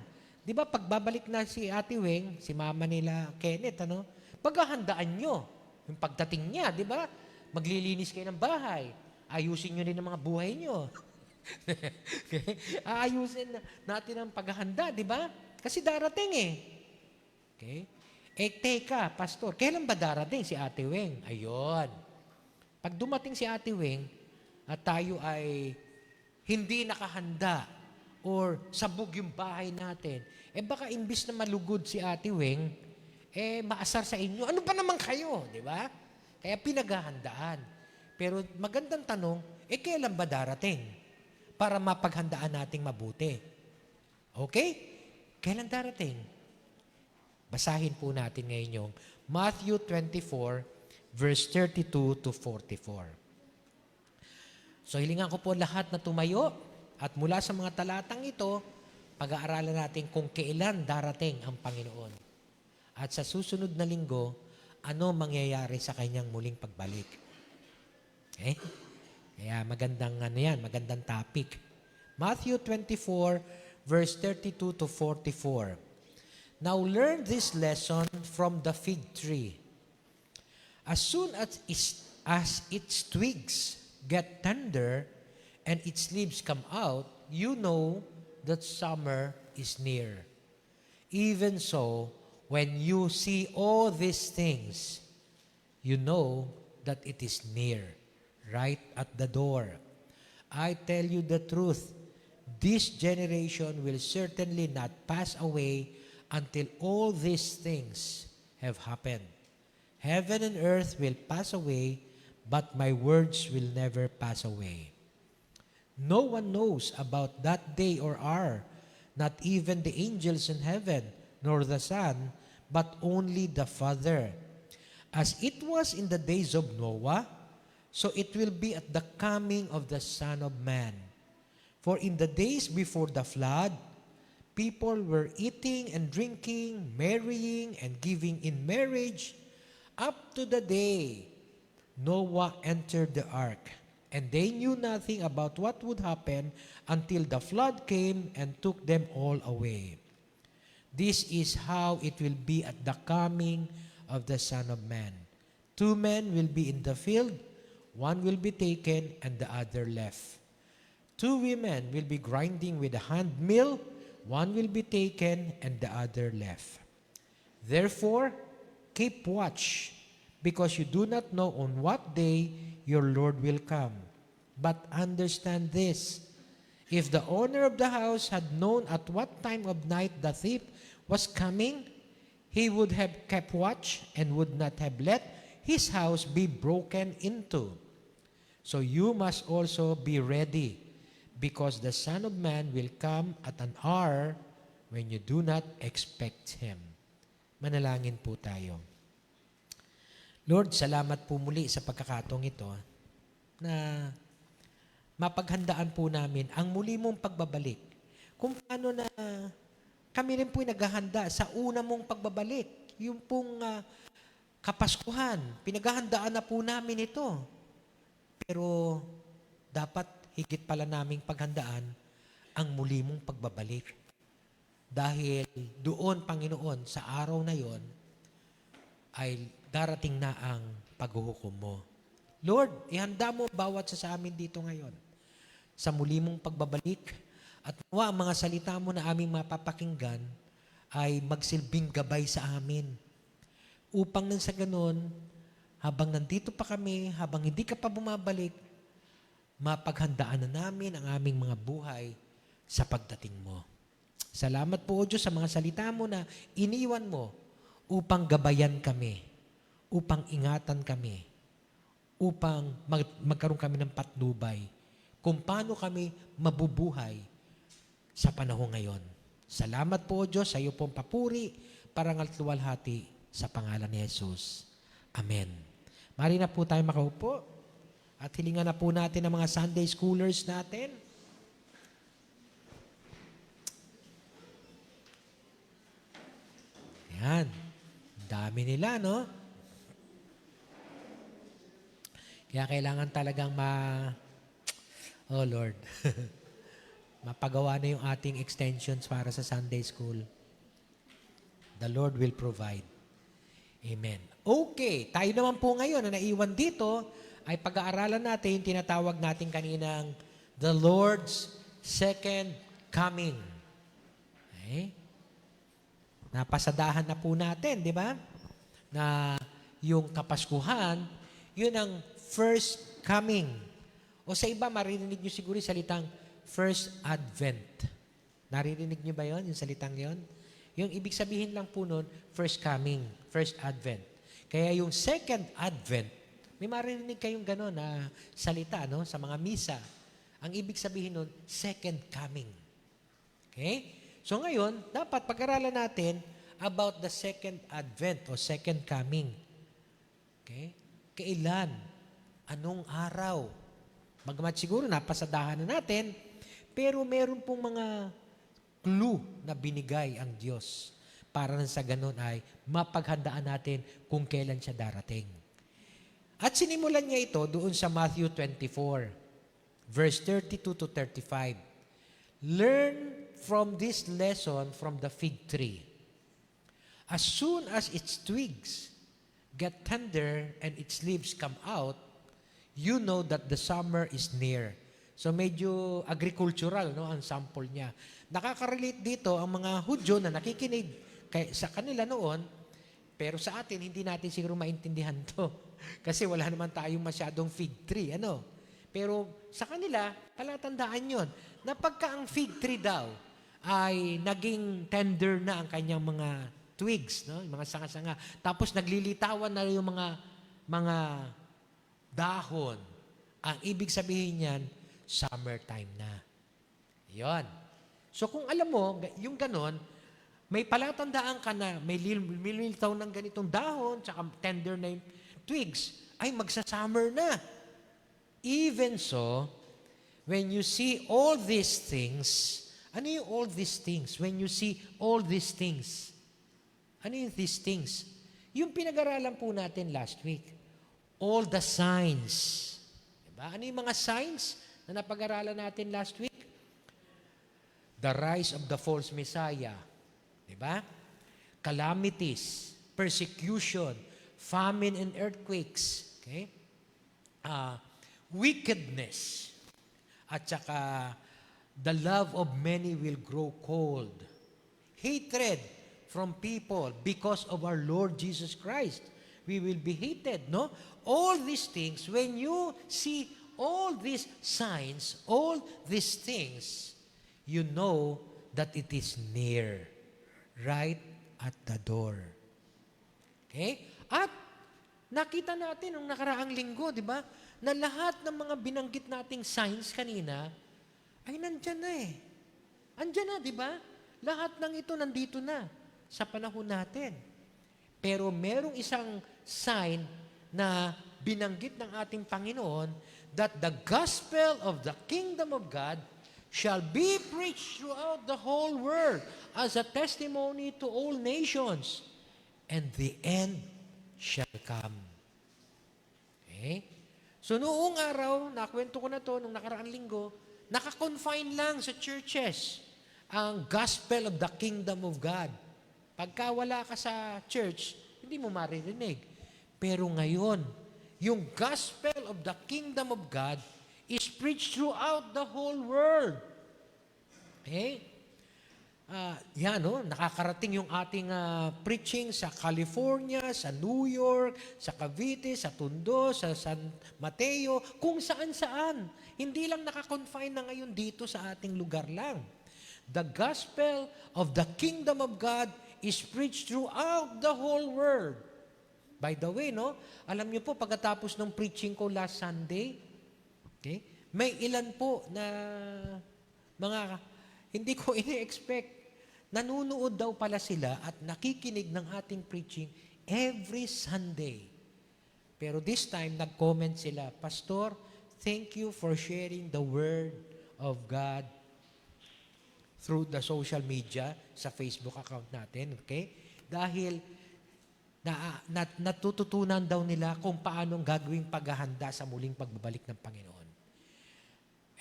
Di ba, pagbabalik na si Ate Weng, si mama nila Kenneth, paghahandaan nyo, yung pagdating niya, di ba? Maglilinis kayo ng bahay. Ayusin nyo rin ang mga buhay nyo. Okay? Aayusin natin ang paghahanda, di ba? Kasi darating eh. Okay? Teka, pastor, kailan ba darating si Ate Weng? Ayun. Pag dumating si Ate Weng at tayo ay hindi nakahanda or sabog yung bahay natin, baka imbis na malugod si Ate Weng, maasar sa inyo. Ano ba naman kayo, di ba? Kaya pinaghahandaan. Pero magandang tanong, kailan ba darating? Para mapaghandaan nating mabuti. Okay? Kailan darating? Basahin po natin ngayon yung Matthew 24, verse 32 to 44. So hilingan ko po lahat na tumayo at mula sa mga talatang ito, pag-aaralan natin kung kailan darating ang Panginoon. At sa susunod na linggo, ano mangyayari sa kanyang muling pagbalik. Okay? Kaya magandang topic. Matthew 24, verse 32 to 44. Now learn this lesson from the fig tree. As soon as its twigs get tender and its leaves come out, you know that summer is near. Even so, when you see all these things, you know that it is near, right at the door. I tell you the truth, this generation will certainly not pass away until all these things have happened. Heaven and earth will pass away, but my words will never pass away. No one knows about that day or hour, not even the angels in heaven, nor the Son, but only the Father. As it was in the days of Noah, so it will be at the coming of the Son of Man. For in the days before the flood, people were eating and drinking, marrying and giving in marriage, up to the day Noah entered the ark. And they knew nothing about what would happen until the flood came and took them all away. This is how it will be at the coming of the Son of Man. 2 men will be in the field, one will be taken and the other left. 2 women will be grinding with a hand mill, one will be taken and the other left. Therefore, keep watch, because you do not know on what day your Lord will come. But understand this, if the owner of the house had known at what time of night the thief was coming, he would have kept watch and would not have let his house be broken into. So you must also be ready, because the Son of Man will come at an hour when you do not expect Him. Manalangin po tayo. Lord, salamat po muli sa pagkakataong ito na mapaghandaan po namin ang muli mong pagbabalik. Kung paano na kami rin po'y naghahanda sa una mong pagbabalik. Yung pong Kapaskuhan, pinaghahandaan na po namin ito. Pero dapat higit pala naming paghandaan ang muli mong pagbabalik. Dahil doon, Panginoon, sa araw na yon ay darating na ang paghuhukom mo. Lord, ihanda mo bawat sa amin dito ngayon sa muli mong pagbabalik at nawa ang mga salita mo na aming mapapakinggan ay magsilbing gabay sa amin. Upang nang sa ganun, habang nandito pa kami, habang hindi ka pa bumabalik, mapaghandaan na namin ang aming mga buhay sa pagdating mo. Salamat po, O Diyos, sa mga salita mo na iniwan mo upang gabayan kami, upang ingatan kami, upang magkaroon kami ng patnubay kung paano kami mabubuhay sa panahon ngayon. Salamat po, O Diyos, sa iyo pong papuri, parangal at luwalhati sa pangalan ni Jesus. Amen. Mari na po tayo makaupo at hilingan na po natin ang mga Sunday Schoolers natin. Yan. Dami nila, no? Kaya kailangan talagang oh Lord, mapagawa na yung ating extensions para sa Sunday School. The Lord will provide. Amen. Okay, tayo naman po ngayon na naiwan dito ay pag-aaralan natin yung tinatawag natin kaninang the Lord's Second Coming. Okay? napasadahan na po natin, di ba? Na yung Kapaskuhan, yun ang first coming. O sa iba, maririnig nyo siguro yung salitang first advent. Naririnig nyo ba yon yung salitang yon? Yung ibig sabihin lang po nun, first coming, first advent. Kaya yung second advent, may maririnig kayong gano'n na salita no, sa mga misa. Ang ibig sabihin nun, second coming. Okay? So ngayon, dapat pag-aralan natin about the second advent o second coming. Okay? Kailan? Anong araw? Bagamat siguro napasadahan na natin, pero meron pong mga clue na binigay ang Diyos para sa ganun ay mapaghandaan natin kung kailan siya darating. At sinimulan niya ito doon sa Matthew 24, verse 32 to 35. Learn from this lesson from the fig tree. As soon as its twigs get tender and its leaves come out, you know that the summer is near. So medyo agricultural no ang sample niya. Nakaka-relate dito ang mga Hudyo na nakikinig sa kanila noon, pero sa atin hindi natin siguro maintindihan 'to. Kasi wala naman tayong masyadong fig tree, ano? Pero sa kanila, palatandaan 'yon. Na pagka ang fig tree daw ay naging tender na ang kanyang mga twigs, no? Yung mga sanga-sanga. Tapos naglilitawan na yung mga dahon. Ang ibig sabihin niyan, summertime na. Yon. So kung alam mo, yung ganon, may palatandaan ka na may lilitaw ng ganitong dahon, tsaka tender na yung twigs, ay magsa-summer na. Even so, when you see all these things, ano yung all these things? When you see all these things, ano yung these things? Yung pinag-aralan po natin last week. All the signs. Diba? Ano yung mga signs na napag-aralan natin last week? The rise of the false Messiah. Diba? Calamities, persecution, famine and earthquakes. Okay? Wickedness. At saka, the love of many will grow cold. Hatred from people because of our Lord Jesus Christ. We will be hated, no? All these things, when you see all these signs, all these things, you know that it is near, right at the door. Okay? At nakita natin nung nakaraang linggo, di ba, na lahat ng mga binanggit nating signs kanina, ay nandyan na eh. Andyan na, di ba? Lahat ng ito nandito na sa panahon natin. Pero merong isang sign na binanggit ng ating Panginoon that the gospel of the kingdom of God shall be preached throughout the whole world as a testimony to all nations, and the end shall come. Okay? So noong araw, nakwento ko na to nung nakaraang linggo, naka-confine lang sa churches ang gospel of the kingdom of God. Pagka wala ka sa church, hindi mo maririnig. Pero ngayon, yung gospel of the kingdom of God is preached throughout the whole world. Okay? Yan, no? Nakakarating yung ating preaching sa California, sa New York, sa Cavite, sa Tondo, sa San Mateo, kung saan-saan. Hindi lang nakakonfine na ngayon dito sa ating lugar lang. The gospel of the kingdom of God is preached throughout the whole world. By the way, no? Alam niyo po, pagkatapos ng preaching ko last Sunday, okay, may ilan po na mga hindi ko ini-expect. Nanunood daw pala sila at nakikinig ng ating preaching every Sunday. Pero this time, nag-comment sila, Pastor, thank you for sharing the Word of God through the social media, sa Facebook account natin, okay? Dahil natututunan daw nila kung paano gagawing paghahanda sa muling pagbabalik ng Panginoon.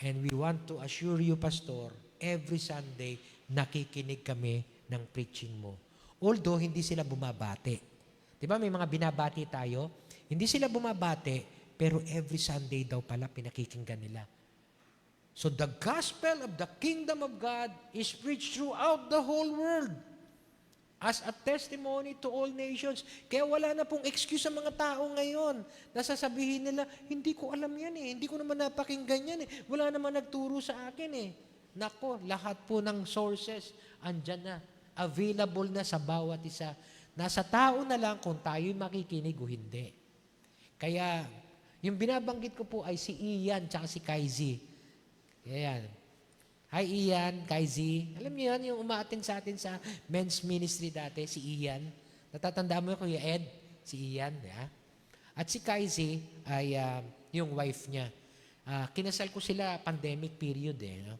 And we want to assure you, Pastor, every Sunday, nakikinig kami ng preaching mo. Although, hindi sila bumabati. Di ba may mga binabati tayo? Hindi sila bumabati, pero every Sunday daw pala pinakikinggan nila. So the gospel of the kingdom of God is preached throughout the whole world. as a testimony to all nations. Kaya wala na pong excuse sa mga tao ngayon. Nasasabihin nila, hindi ko alam yan eh. Hindi ko naman napakinggan yan eh. Wala naman nagturo sa akin eh. Nako, lahat po ng sources, andyan na. Available na sa bawat isa. Nasa tao na lang kung tayo'y makikinig o hindi. Kaya, yung binabanggit ko po ay si Ian tsaka si Kaizy. Ayan. Hi Ian, Kaizy. Alam niyo yan, yung umaattend sa atin sa men's ministry dati, si Ian. Natatandaan mo yung Kuya Ed? Si Ian, ya? At si Kaizy ay yung wife niya. Kinasal ko sila pandemic period eh. No?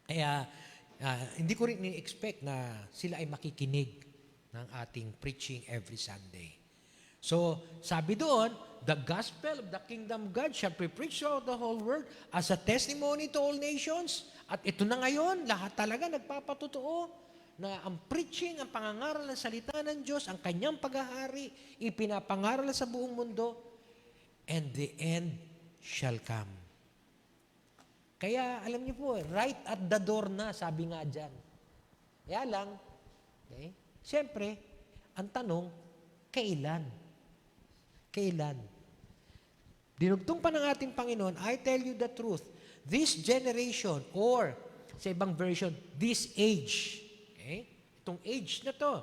Kaya hindi ko rin ni-expect na sila ay makikinig ng ating preaching every Sunday. So, sabi doon, the gospel of the kingdom of God shall be preached throughout the whole world as a testimony to all nations. At ito na ngayon, lahat talaga nagpapatotoo na ang preaching, ang pangangaral ng salita ng Diyos, ang kanyang paghahari, ipinapangaral sa buong mundo, and the end shall come. Kaya, alam niyo po, right at the door na, sabi nga dyan. Kaya lang, okay, siyempre, ang tanong, kailan? Kailan? Dinugtong pa ng ating Panginoon, I tell you the truth, this generation, or sa ibang version, this age, okay? Itong age na to,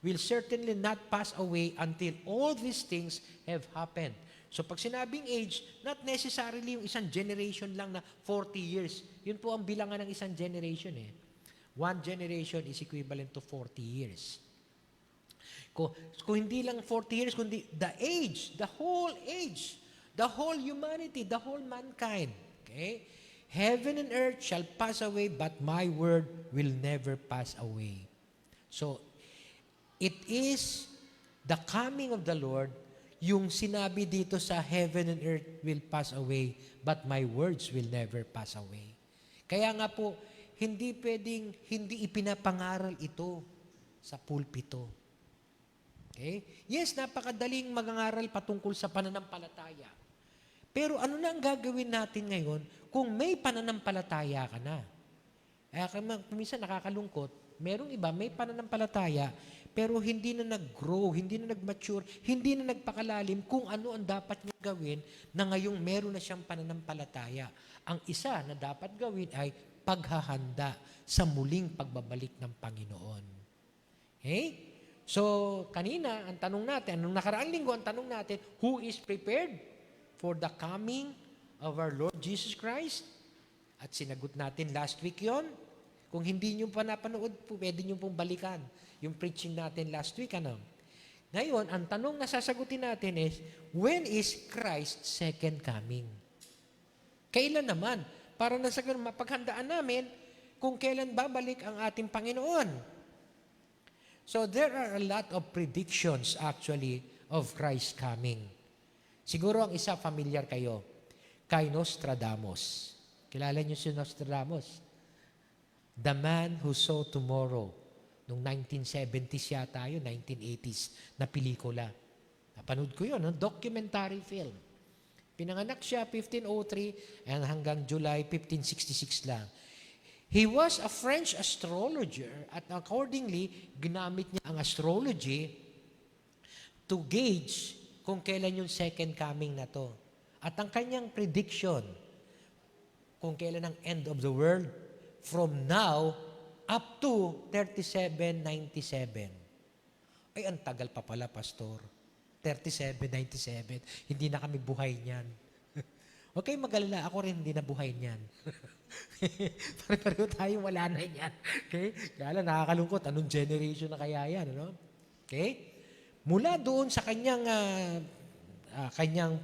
will certainly not pass away until all these things have happened. So pag sinabing age, not necessarily yung isang generation lang na 40 years. Yun po ang bilangan ng isang generation eh. One generation is equivalent to 40 years. Kung hindi lang 40 years, kundi the age, the whole humanity, the whole mankind. Okay? Heaven and earth shall pass away, but my word will never pass away. So, it is the coming of the Lord, yung sinabi dito sa heaven and earth will pass away, but my words will never pass away. Kaya nga po, hindi pwedeng hindi ipinapangaral ito sa pulpito. Okay? Yes, napakadaling mag-angaral patungkol sa pananampalataya. Pero ano na ang gagawin natin ngayon kung may pananampalataya ka na? Kaya minsan nakakalungkot, merong iba may pananampalataya pero hindi na nag-grow, hindi na nag-mature, hindi na nagpakalalim kung ano ang dapat niya gawin na ngayong meron na siyang pananampalataya. Ang isa na dapat gawin ay paghahanda sa muling pagbabalik ng Panginoon. Okay? So, kanina, ang tanong natin, anong nakaraang linggo, ang tanong natin, who is prepared for the coming of our Lord Jesus Christ? At sinagot natin last week yon. Kung hindi nyo pa napanood, pwede nyo pong balikan yung preaching natin last week. Ano? Ngayon, ang tanong na sasagutin natin is, when is Christ's second coming? Kailan naman? Para na sa ganun, mapaghandaan namin kung kailan babalik ang ating Panginoon. So there are a lot of predictions actually of Christ's coming. Siguro ang isa familiar kayo, kay Nostradamus. Kilala niyo si Nostradamus? The Man Who Saw Tomorrow. Noong 1970s yata yun, 1980s na pelikula. Napanood ko yun, documentary film. Pinanganak siya 1503 and hanggang July 1566 lang. He was a French astrologer at accordingly, ginamit niya ang astrology to gauge kung kailan yung second coming na to. At ang kanyang prediction kung kailan ang end of the world from now up to 3797. Ay, ang tagal pa pala, Pastor. 3797. Hindi na kami buhay niyan. Okay, mag-alala. Ako rin hindi na buhay niyan. Pare-pareho tayo, wala na yan. Okay? Kaya lang, nakakalungkot. Anong generation na kaya yan? Ano? Okay? Mula doon sa kanyang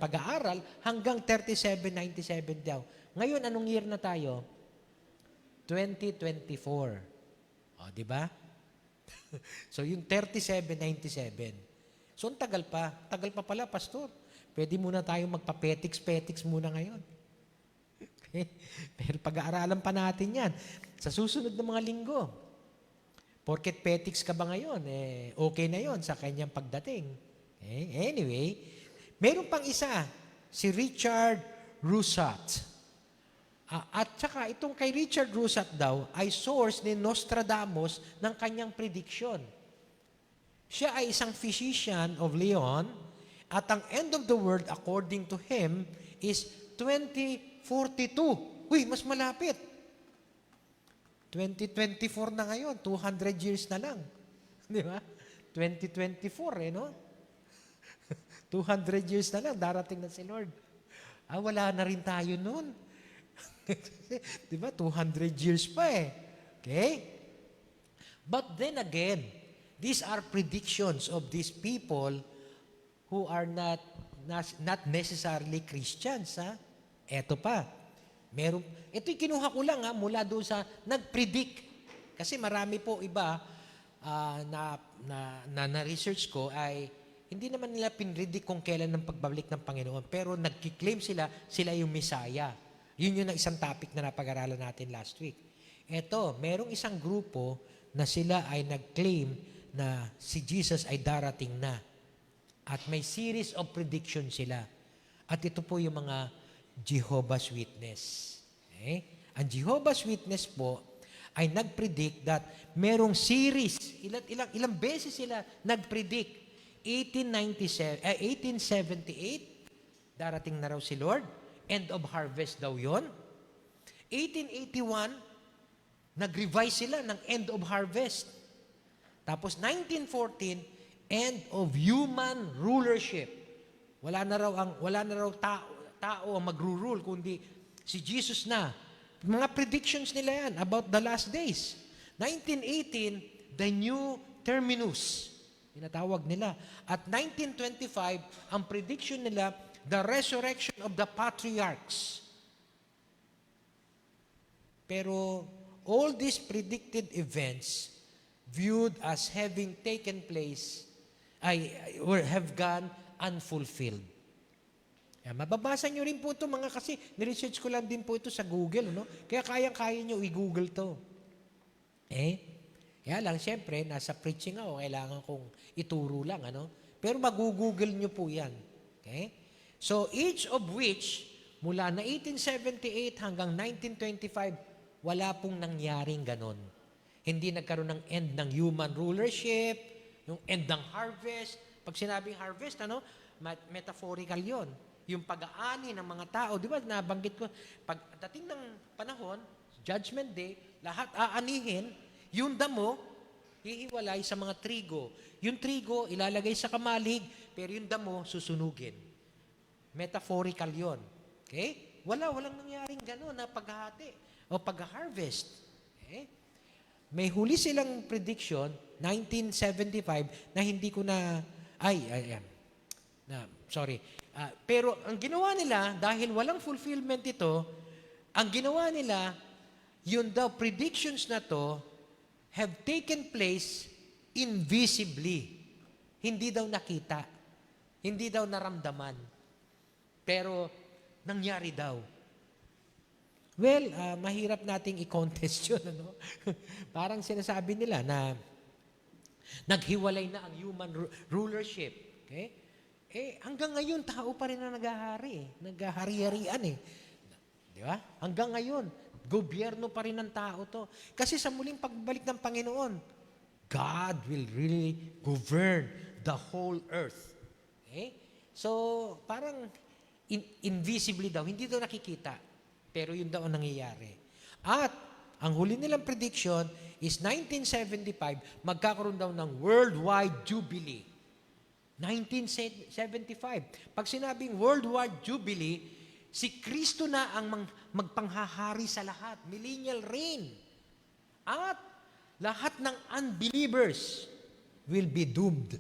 pag-aaral hanggang 3797 daw. Ngayon, anong year na tayo? 2024. O, di ba? So, yung 3797. So, ang tagal pa. Tagal pa pala, Pastor. Pwede muna tayong magpa-petics muna ngayon. Okay? Pero pag-aaralan pa natin yan. Sa susunod na mga linggo. Porket petics ka ba ngayon? Okay na yon sa kanyang pagdating. Okay? Anyway, meron pang isa. Si Richard Rusat. At saka itong kay Richard Rusat daw ay source ni Nostradamus ng kanyang prediction. Siya ay isang physician of Leon at ang end of the world according to him is 2042. Uy, mas malapit. 2024 na ngayon, 200 years na lang. Di ba? 2024 no? 200 years na lang, darating na si Lord. Wala na rin tayo noon. Di ba? 200 years pa eh. Okay? But then again, these are predictions of these people who are not necessarily Christians. Eto pa. Ito'y kinuha ko lang mula doon sa nag-predict. Kasi marami po iba na research ko ay hindi naman nila pinredict kung kailan ang pagbabalik ng Panginoon. Pero nagkiklaim sila yung Messiah. Yun yung isang topic na napag-aralan natin last week. Eto, merong isang grupo na sila ay nag-claim na si Jesus ay darating na. At may series of predictions sila. At ito po yung mga Jehovah's Witness. Okay? Ang Jehovah's Witness po ay nag-predict that merong series, ilang beses sila nag-predict. 1878, darating na raw si Lord. End of harvest daw yon. 1881, nag-revise sila ng end of harvest. Tapos 1914, end of human rulership. Wala na raw tao ang magru-rule kundi si Jesus na. Mga predictions nila yan about the last days. 1918, the new terminus. Tinatawag nila. At 1925, ang prediction nila, the resurrection of the patriarchs. Pero all these predicted events viewed as having taken place have gone unfulfilled. Mababasa nyo rin po ito kasi niresearch ko lang din po ito sa Google. No? Kaya kayang-kaya nyo i-Google to. Kaya lang, siyempre, nasa preaching ako, kailangan kong ituro lang. Pero mag-Google nyo po yan. Okay? So, each of which, mula na 1878 hanggang 1925, wala pong nangyaring ganon. Hindi nagkaroon ng end ng human rulership, yung end ng harvest. Pag sinabing harvest, metaphorical yon. Yung pag-aani ng mga tao, di ba, nabanggit ko, pagdating ng panahon, Judgment Day, lahat aanihin, yung damo, hihiwalay sa mga trigo. Yung trigo, ilalagay sa kamalig, pero yung damo, susunugin. Metaphorical yon. Okay? Walang nangyaring gano'n na paghahati o pag-harvest. Okay? May huli silang prediction, 1975, na hindi ko na, pero ang ginawa nila, dahil walang fulfillment ito, ang ginawa nila, yun daw, predictions na to, have taken place invisibly. Hindi daw nakita. Hindi daw naramdaman. Pero, nangyari daw. Well, mahirap nating i-contest yun. Parang sinasabi nila na naghiwalay na ang human rulership. Okay? Hanggang ngayon, tao pa rin na naghahari. Naghahari-harian Di ba? Hanggang ngayon, gobyerno pa rin ng tao to. Kasi sa muling pagbalik ng Panginoon, God will really govern the whole earth. Okay? So, parang invisibly daw, hindi daw nakikita. Pero yun daw ang nangyayari. At, ang huli nilang prediction is 1975, magkakaroon daw ng worldwide jubilee. 1975. Pag sinabing worldwide jubilee, si Kristo na ang magpanghahari sa lahat. Millennial reign. At lahat ng unbelievers will be doomed.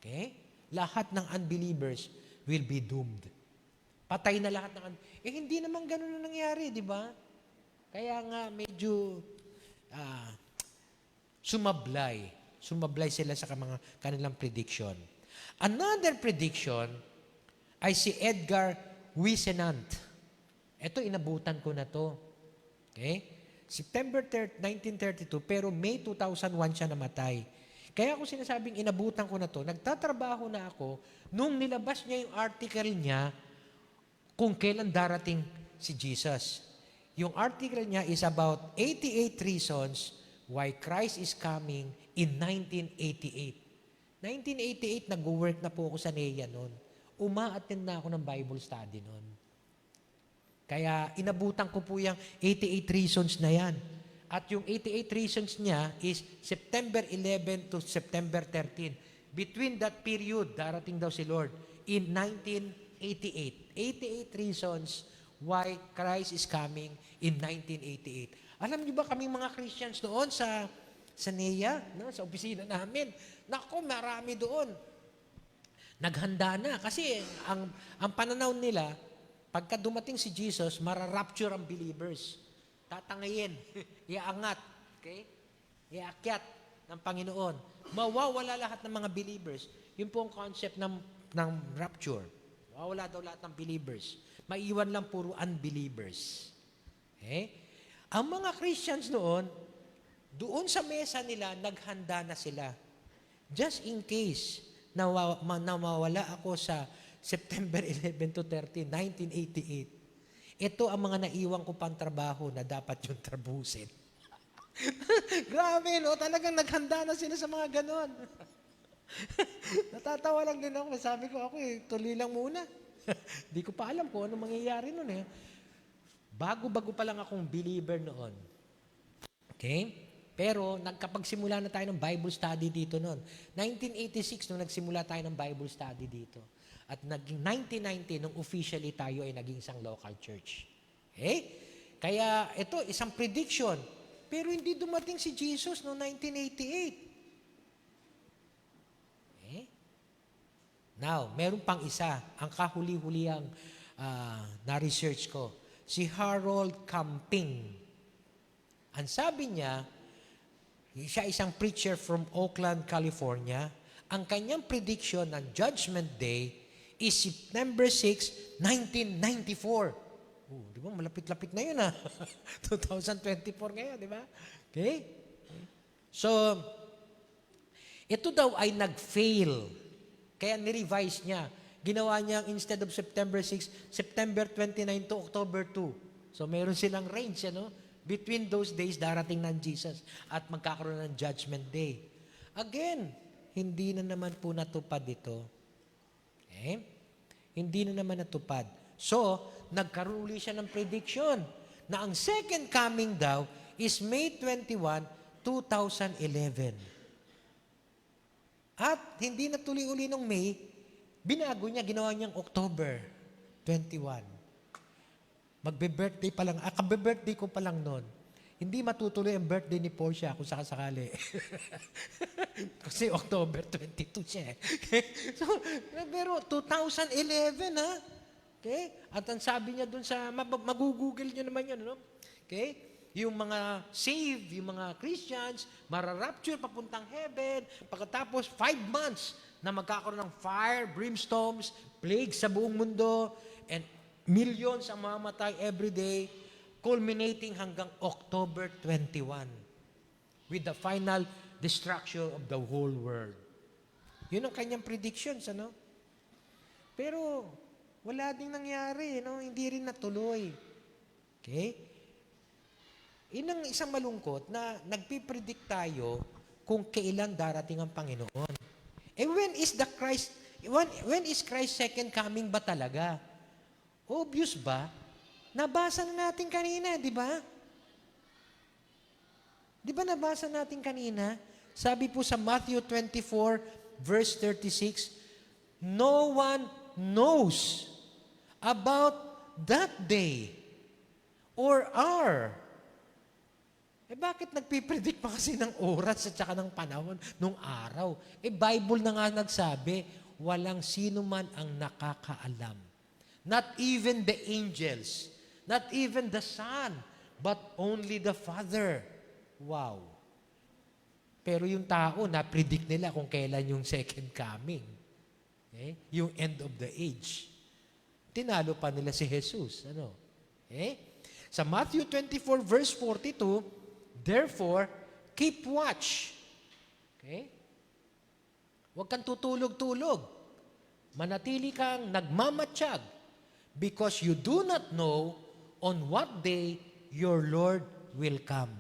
Okay? Lahat ng unbelievers will be doomed. Patay na lahat ng hindi naman ganun na nangyari, di ba? Kaya nga medyo sumablay. Sumablay sila sa mga kanilang prediction. Another prediction ay si Edgar Whisenant. Ito, inabutan ko na to. Okay? September 1932, pero May 2001 siya namatay. Kaya ako sinasabing inabutan ko na to, nagtatrabaho na ako nung nilabas niya yung article niya kung kailan darating si Jesus. Yung article niya is about 88 reasons why Christ is coming in 1988. 1988, nag-work na po ako sa NEA noon. Uma-attend na ako ng Bible study noon. Kaya inabutan ko po yung 88 reasons na yan. At yung 88 reasons niya is September 11 to September 13. Between that period, darating daw si Lord in 1988. 88 reasons why Christ is coming in 1988. Alam niyo ba kaming mga Christians doon sa NEA, no, sa opisina namin? Naku, marami doon. Naghanda na kasi ang pananaw nila, pagka dumating si Jesus, mararapture ang believers. Tatangayin, iaangat, okay? Iakyat ng Panginoon. Mawawala lahat ng mga believers. Yun po ang concept ng rapture. Mawawala daw lahat ng believers. Maiwan lang puro unbelievers. Okay? Ang mga Christians noon, doon sa mesa nila, naghanda na sila. Just in case na mawala ako sa September 11 to 13, 1988, ito ang mga naiwan ko pang trabaho na dapat yung trabusin. Grabe, no? Talagang naghanda na sila sa mga ganon. Natatawa lang din ako. Sabi ko, tuloy lang muna. Di ko pa alam kung ano mangyayari nun eh. Bago-bago pa lang akong believer noon. Okay? Pero nagkapagsimula na tayo ng Bible study dito noon. 1986 nung nagsimula tayo ng Bible study dito. At naging 1990 nung officially tayo ay naging isang local church. Okay? Kaya ito, isang prediction. Pero hindi dumating si Jesus noong 1988. Okay? Now, meron pang isa. Ang kahuli-huliang na-research ko. Si Harold Camping. Ang sabi niya, siya isang preacher from Oakland, California. Ang kanyang prediction ng Judgment Day is September 6, 1994. Di ba? Malapit-lapit na yun 2024 ngayon, di ba? Okay? So, ito daw ay nag-fail. Kaya ni-revise niya. Ginawa niya instead of September 6, September 29 to October 2. So, meron silang range, between those days, darating ng Jesus at magkakaroon ng Judgment Day. Again, hindi na naman po natupad ito. Okay? Hindi na naman natupad. So, nagkaroon uli siya ng prediction na ang second coming daw is May 21, 2011. At hindi natuloy uli ng May, binago niya, ginawa niyang October 21. Magbe-birthday pa lang. Kabe-birthday ko pa lang noon. Hindi matutuloy ang birthday ni Portia kung sakasakali. Kasi October 22 siya eh. So, pero 2011 Okay? At ang sabi niya dun sa, magugugol niyo naman yun, Okay? Yung mga saved, yung mga Christians, mararapture papuntang heaven. Pagkatapos, 5 months na magkakaroon ng fire, brimstones, plague sa buong mundo, and millions ang mamamatay every day, culminating hanggang October 21 with the final destruction of the whole world. Yun ang kanyang predictions, Pero, wala ding nangyari, Hindi rin natuloy. Okay? Yun ang isang malungkot na nagpipredict tayo kung kailan darating ang Panginoon. When is Christ's second coming ba talaga? Obvious ba? Nabasa na natin kanina, di ba? Di ba nabasa natin kanina? Sabi po sa Matthew 24, verse 36, no one knows about that day or hour. Bakit nagpipredict pa kasi ng oras at saka ng panahon nung araw? Bible na nga nagsabi, walang sino man ang nakakaalam. Not even the angels, not even the Son, but only the Father. Wow. Pero yung tao, na-predict nila kung kailan yung second coming. Okay? Yung end of the age. Tinalo pa nila si Jesus. Okay? Sa Matthew 24, verse 42, therefore, keep watch. Okay? Huwag kang tutulog-tulog. Manatili kang nagmamatsyag because you do not know on what day your Lord will come.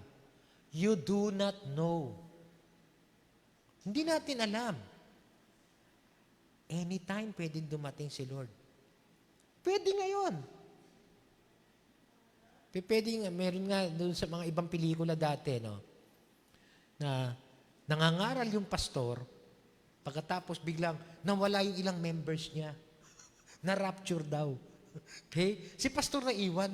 You do not know. Hindi natin alam. Anytime pwedeng dumating si Lord. Pwede ngayon. Pwede nga, meron nga doon sa mga ibang pelikula dati, no? Na nangangaral yung pastor, pagkatapos biglang nawala yung ilang members niya. Na-rapture daw. Okay? Si pastor na iwan.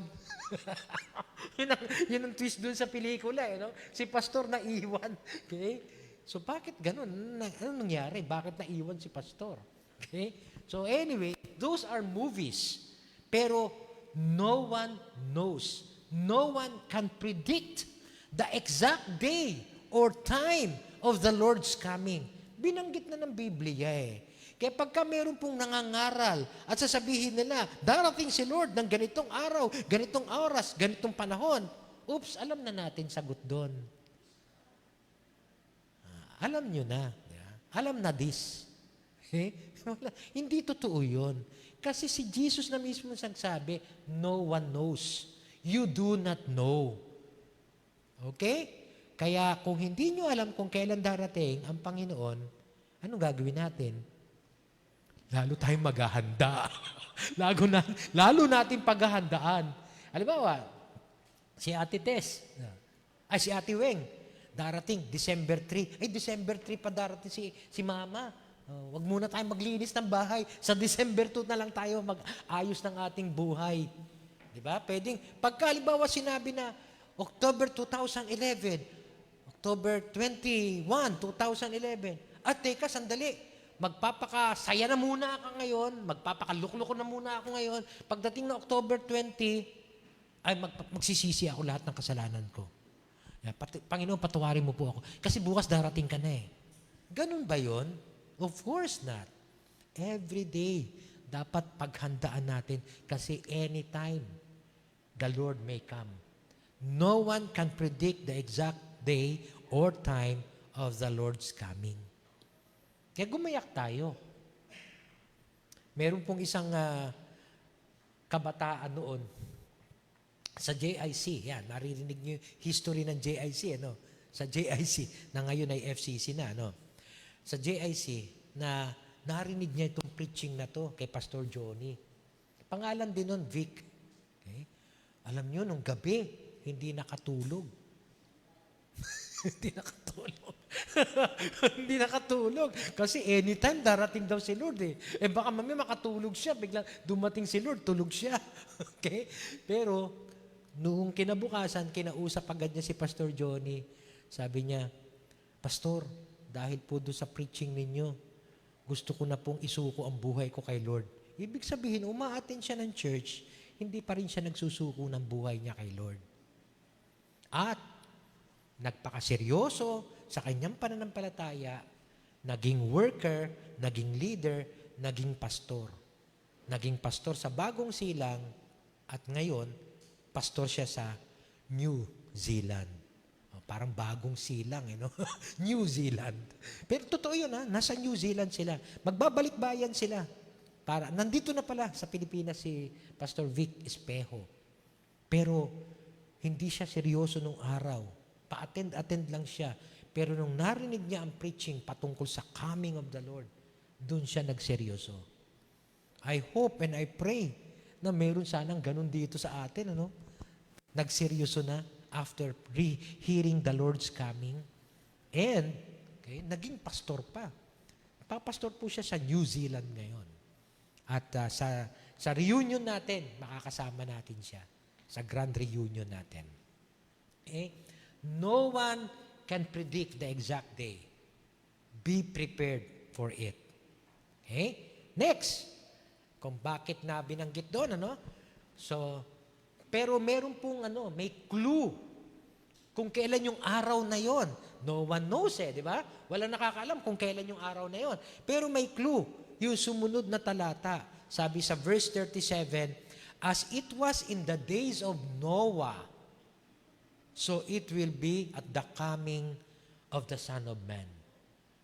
yun ang twist doon sa pelikula, no? Si pastor na iwan. Okay? So bakit ganun? Ano nangyari? Bakit naiwan si pastor? Okay? So anyway, those are movies. Pero no one knows. No one can predict the exact day or time of the Lord's coming. Binanggit na ng Biblia eh. Kaya pagka meron pong nangangaral at sasabihin nila, darating si Lord ng ganitong araw, ganitong oras, ganitong panahon, oops, alam na natin sagot doon. Alam nyo na. Alam na this. Hindi totoo yun. Kasi si Jesus na mismo nagsabi, no one knows. You do not know. Okay? Kaya kung hindi nyo alam kung kailan darating ang Panginoon, anong gagawin natin? Lalo tayong maghahanda. lalo natin paghahandaan. Halimbawa, si Ate Tess, si Ate Weng, darating December 3. December 3 pa darating si Mama. Wag muna tayong maglinis ng bahay. Sa December 2 na lang tayo mag-ayos ng ating buhay. Diba? Pwedeng, pagka halimbawa sinabi na October 2011, October 21, 2011, at teka, sandali, magpapakasaya na muna ako ngayon, magpapakalukloko na muna ako ngayon, pagdating na October 20, ay magsisisi ako lahat ng kasalanan ko. Panginoon, patawarin mo po ako. Kasi bukas darating ka na eh. Ganun ba yun? Of course not. Every day, dapat paghandaan natin kasi anytime the Lord may come. No one can predict the exact day or time of the Lord's coming. Kaya gumayak tayo. Meron pong isang kabataan noon sa JIC. Yan, naririnig niyo yung history ng JIC, ano? Sa JIC, na ngayon ay FCC na, ano? Sa JIC, na narinig niya itong preaching na to kay Pastor Johnny. Pangalan din nun, Vic. Okay? Alam niyo, nung gabi, hindi nakatulog. Hindi nakatulog. Hindi nakatulog. Kasi anytime darating daw si Lord eh. Baka mamaya makatulog siya, biglang dumating si Lord, tulog siya. Okay? Pero, noong kinabukasan, kinausap agad niya si Pastor Johnny. Sabi niya, Pastor, dahil po doon sa preaching ninyo, gusto ko na pong isuko ang buhay ko kay Lord. Ibig sabihin, umaattend siya ng church, hindi pa rin siya nagsusuko ng buhay niya kay Lord. At, nagpakaseryoso sa kanyang pananampalataya, naging worker, naging leader, naging pastor. Naging pastor sa Bagong Silang at ngayon, pastor siya sa New Zealand. Parang bagong silang, no? New Zealand. Pero totoo yun, nasa New Zealand sila. Magbabalik-bayan sila. Nandito na pala sa Pilipinas si Pastor Vic Espejo. Pero hindi siya seryoso nung araw. Pa-attend lang siya. Pero nung narinig niya ang preaching patungkol sa coming of the Lord, doon siya nagseryoso. I hope and I pray na meron sanang ganun dito sa atin, ano? Nagseryoso na after hearing the Lord's coming. And, okay, naging pastor pa. Papastor po siya sa New Zealand ngayon. At sa reunion natin, makakasama natin siya. Sa grand reunion natin. Okay? No one can predict the exact day. Be prepared for it. Okay? Next, kung bakit na binanggit doon, ano? So, pero meron pong may clue kung kailan yung araw na yon. No one knows di ba? Walang nakakaalam kung kailan yung araw na yon. Pero may clue, yung sumunod na talata. Sabi sa verse 37, as it was in the days of Noah, so it will be at the coming of the Son of Man.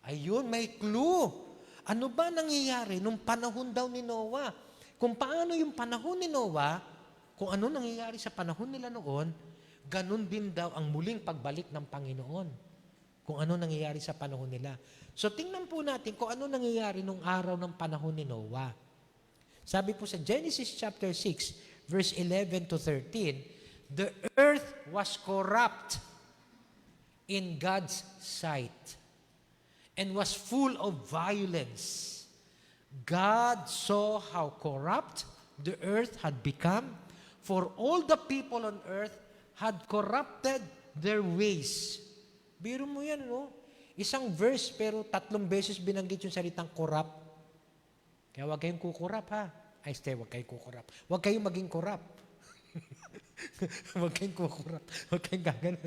Ayun, may clue. Ano ba nangyayari nung panahon daw ni Noah? Kung paano yung panahon ni Noah, kung ano nangyayari sa panahon nila noon, ganun din daw ang muling pagbalik ng Panginoon. kung ano nangyayari sa panahon nila. So tingnan po natin kung ano nangyayari nung araw ng panahon ni Noah. Sabi po sa Genesis chapter 6, verse 11 to 13, the earth was corrupt in God's sight and was full of violence. God saw how corrupt the earth had become, for all the people on earth had corrupted their ways. Biro mo yan, no? Isang verse, pero 3 beses binanggit yung salitang corrupt. Kaya huwag kayong kukurap, ha? Ay, huwag kayong kukurap. Huwag kayong maging kurap. Huwag kayong kukurap. Huwag kayong gagano.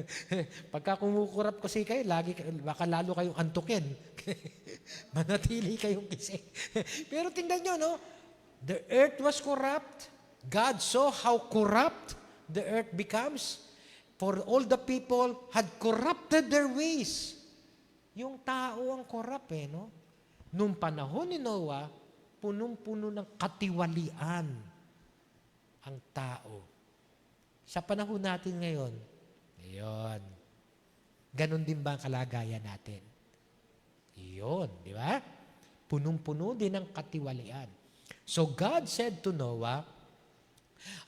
Pagka kumukurap kasi kayo, baka lalo kayong antukin. Manatili kayong kising. Pero tingnan nyo, no? The earth was corrupt. God saw how corrupt the earth becomes. For all the people had corrupted their ways. Yung tao ang corrupt, no? Nung panahon ni Noah, punong-puno ng katiwalian ang tao. Sa panahon natin ngayon, yun. Ganon din ba ang kalagayan natin? Yun, di ba? Punong-puno din ng katiwalian. So God said to Noah,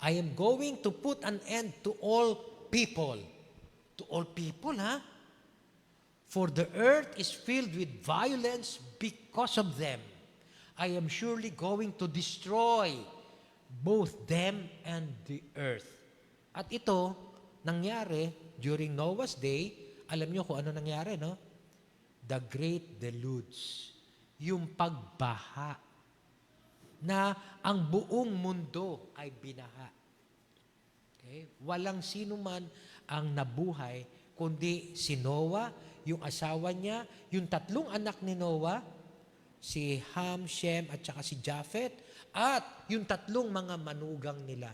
I am going to put an end to all people. To all people, ha? For the earth is filled with violence because of them. I am surely going to destroy both them and the earth. At ito, nangyari during Noah's day, alam niyo kung ano nangyari, no? The Great Deluge. Yung pagbaha na ang buong mundo ay binaha. Okay? Walang sino man ang nabuhay, kundi si Noah, yung asawa niya, yung 3 anak ni Noah, si Ham, Shem, at saka si Japheth, at yung 3 mga manugang nila.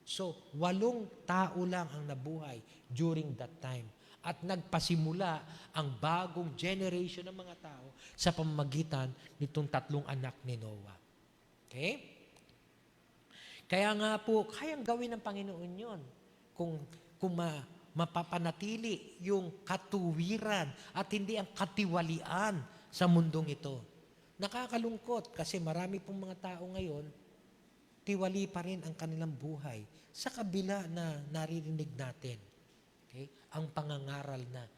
So, 8 tao lang ang nabuhay during that time. At nagpasimula ang bagong generation ng mga tao sa pamamagitan nitong 3 anak ni Noah. Okay? Kaya nga po, kayang gawin ng Panginoon yon kung mapapanatili yung katuwiran at hindi ang katiwalian sa mundong ito. Nakakalungkot kasi marami pong mga tao ngayon, tiwali pa rin ang kanilang buhay sa kabila na naririnig natin. Okay? Ang pangangaral na